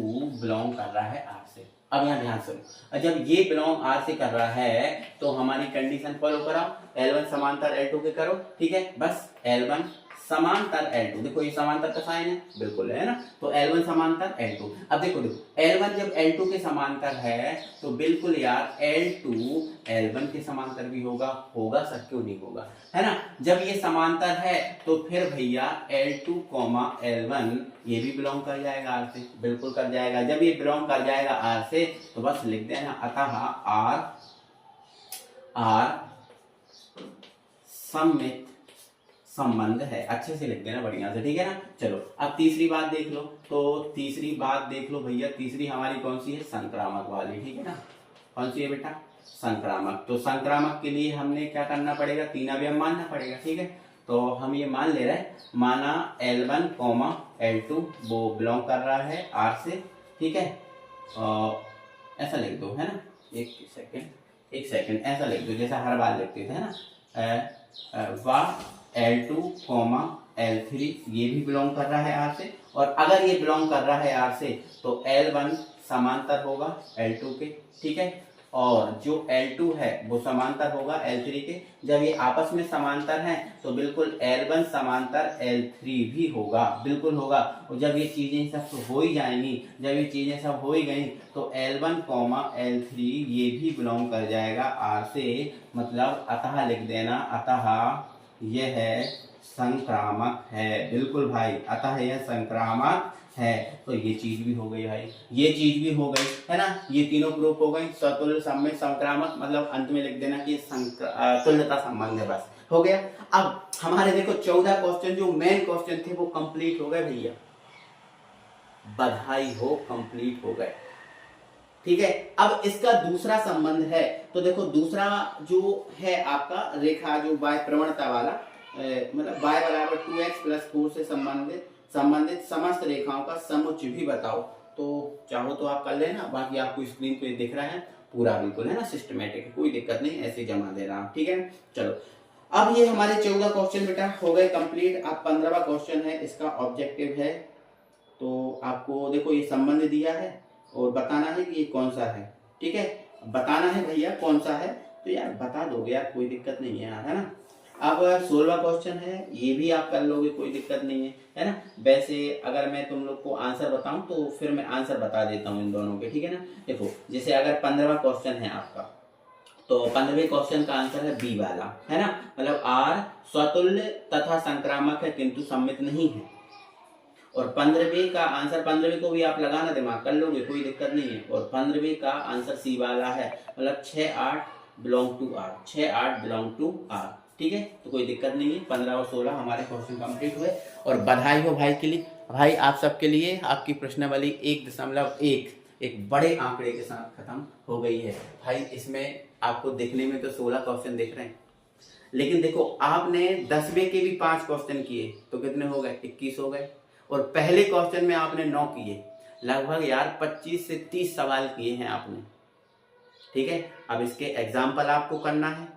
बिलोंग कर रहा है R से। अब यहाँ ध्यान सुनो, जब ये बिलोंग R से कर रहा है तो हमारी कंडीशन फॉलो कराओ, L1 समांतर L2 के करो, ठीक है? बस L1 समांतर L2, देखो ये समांतर का साइन है, बिल्कुल है ना? तो L1 समांतर L2। अब देखो L1 जब L2 के समांतर है तो बिल्कुल यार L2 L1 के समांतर भी होगा सर, क्यों नहीं होगा, है ना? जब ये समांतर है तो फिर भैया L2, L1 ये भी बिलोंग कर जाएगा R से, बिल्कुल कर जाएगा। जब ये बिलोंग कर जाएगा R से तो बस लिख देना अतः R सममित संबंध है, अच्छे से लिख देना बढ़िया से, ठीक है ना? चलो अब तीसरी बात देख लो, तो तीसरी बात देख लो भैया, तीसरी हमारी कौन सी है? संक्रामक वाली, ठीक है ना? कौन सी है बेटा? संक्रामक। तो संक्रामक के लिए हमने क्या करना पड़ेगा? 3 अवयव मानना पड़ेगा, ठीक है? तो हम ये मान ले रहे हैं, माना L1, L2 वो बिलोंग कर रहा है R से, ठीक है? ऐसा लिख दो, है ना? एक सेकेंड ऐसा लिख दो जैसा हर बार लिखते थे, है ना? L2, L3 ये भी बिलोंग कर रहा है R से, और अगर ये बिलोंग कर रहा है R से तो L1 समांतर होगा L2 के, ठीक है? और जो L2 है वो समांतर होगा L3 के। जब ये आपस में समांतर हैं तो बिल्कुल L1 समांतर L3 भी होगा, बिल्कुल होगा। और जब ये चीजें सब हो ही जाएंगी, जब ये चीजें सब हो ही गई तो L1, L3 ये भी बिलोंग कर जाएगा R से, मतलब अतः लिख देना, अतः यह संक्रामक है। बिल्कुल भाई, अतः यह संक्रामक है। तो ये चीज भी हो गई भाई, ये चीज भी हो गई, है ना। ये तीनों प्रूफ हो गई। सतुल्य समय संक्रामक मतलब अंत में लिख देना कि तुल्यता संबंध है, बस हो गया। अब हमारे देखो 14 क्वेश्चन जो मेन क्वेश्चन थे वो कंप्लीट हो गए भैया, बधाई हो, कंप्लीट हो गए। ठीक है, अब इसका दूसरा संबंध है, तो देखो दूसरा जो है आपका रेखा जो y प्रवणता वाला, मतलब y बराबर 2x प्लस 4 से संबंधित समस्त रेखाओं का समुच्चय भी बताओ। तो चाहो तो आप कर लेना, बाकी आपको स्क्रीन पे दिख रहा है पूरा, बिल्कुल है ना, सिस्टमेटिक, कोई दिक्कत नहीं, ऐसे जमा देना। ठीक है, चलो अब ये हमारे 14 क्वेश्चन बेटा हो गए कंप्लीट। अब 15वां क्वेश्चन है, इसका ऑब्जेक्टिव है, तो आपको देखो ये संबंध दिया है और बताना है कि ये कौन सा है। ठीक है, बताना है भैया कौन सा है, तो यार बता दोगे यार, कोई दिक्कत नहीं है यार, है ना। अब 16वां क्वेश्चन है, ये भी आप कर लोगे, कोई दिक्कत नहीं है ना। वैसे अगर मैं तुम लोग को आंसर बताऊं तो फिर मैं आंसर बता देता हूं इन दोनों के, ठीक है ना। देखो जैसे अगर 15वां क्वेश्चन है आपका, तो 15वें क्वेश्चन का आंसर है बी वाला, है ना। मतलब आर स्वतुल्य तथा संक्रामक है किंतु सम्मित नहीं है। और 15वें का आंसर, 15वें को भी आप लगाना, दिमाग कर लोगे, कोई दिक्कत नहीं है। और 15वें का आंसर सी वाला है, मतलब 6-8 belong to r, 6-8 belong to r. ठीक है, तो कोई दिक्कत नहीं है। 15 और 16 हमारे क्वेश्चन कंप्लीट हुए, और बधाई हो भाई के लिए, भाई आप सबके लिए आपकी प्रश्नावली 1.1 एक बड़े आंकड़े के साथ खत्म हो गई है भाई। इसमें आपको देखने में तो 16 क्वेश्चन दिख रहे हैं, लेकिन देखो आपने 10वें के भी 5 क्वेश्चन किए तो कितने हो गए, 21 हो गए। और पहले क्वेश्चन में आपने 9 किए, लगभग यार 25 से 30 सवाल किए हैं आपने। ठीक है, अब इसके एग्जाम्पल आपको करना है,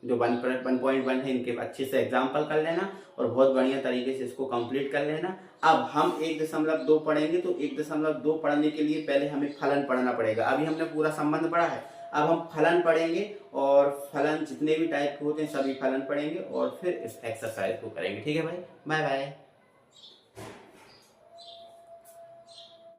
जो 1.1 है इनके अच्छे से एग्जाम्पल कर लेना और बहुत बढ़िया तरीके से इसको कंप्लीट कर लेना। अब हम 1.2 पढ़ेंगे, तो 1.2 पढ़ने के लिए पहले हमें फलन पढ़ना पड़ेगा। अभी हमने पूरा संबंध पढ़ा है, अब हम फलन पढ़ेंगे, और फलन जितने भी टाइप के होते हैं सभी फलन पढ़ेंगे, और फिर इस एक्सरसाइज को करेंगे। ठीक है भाई, बाय बाय।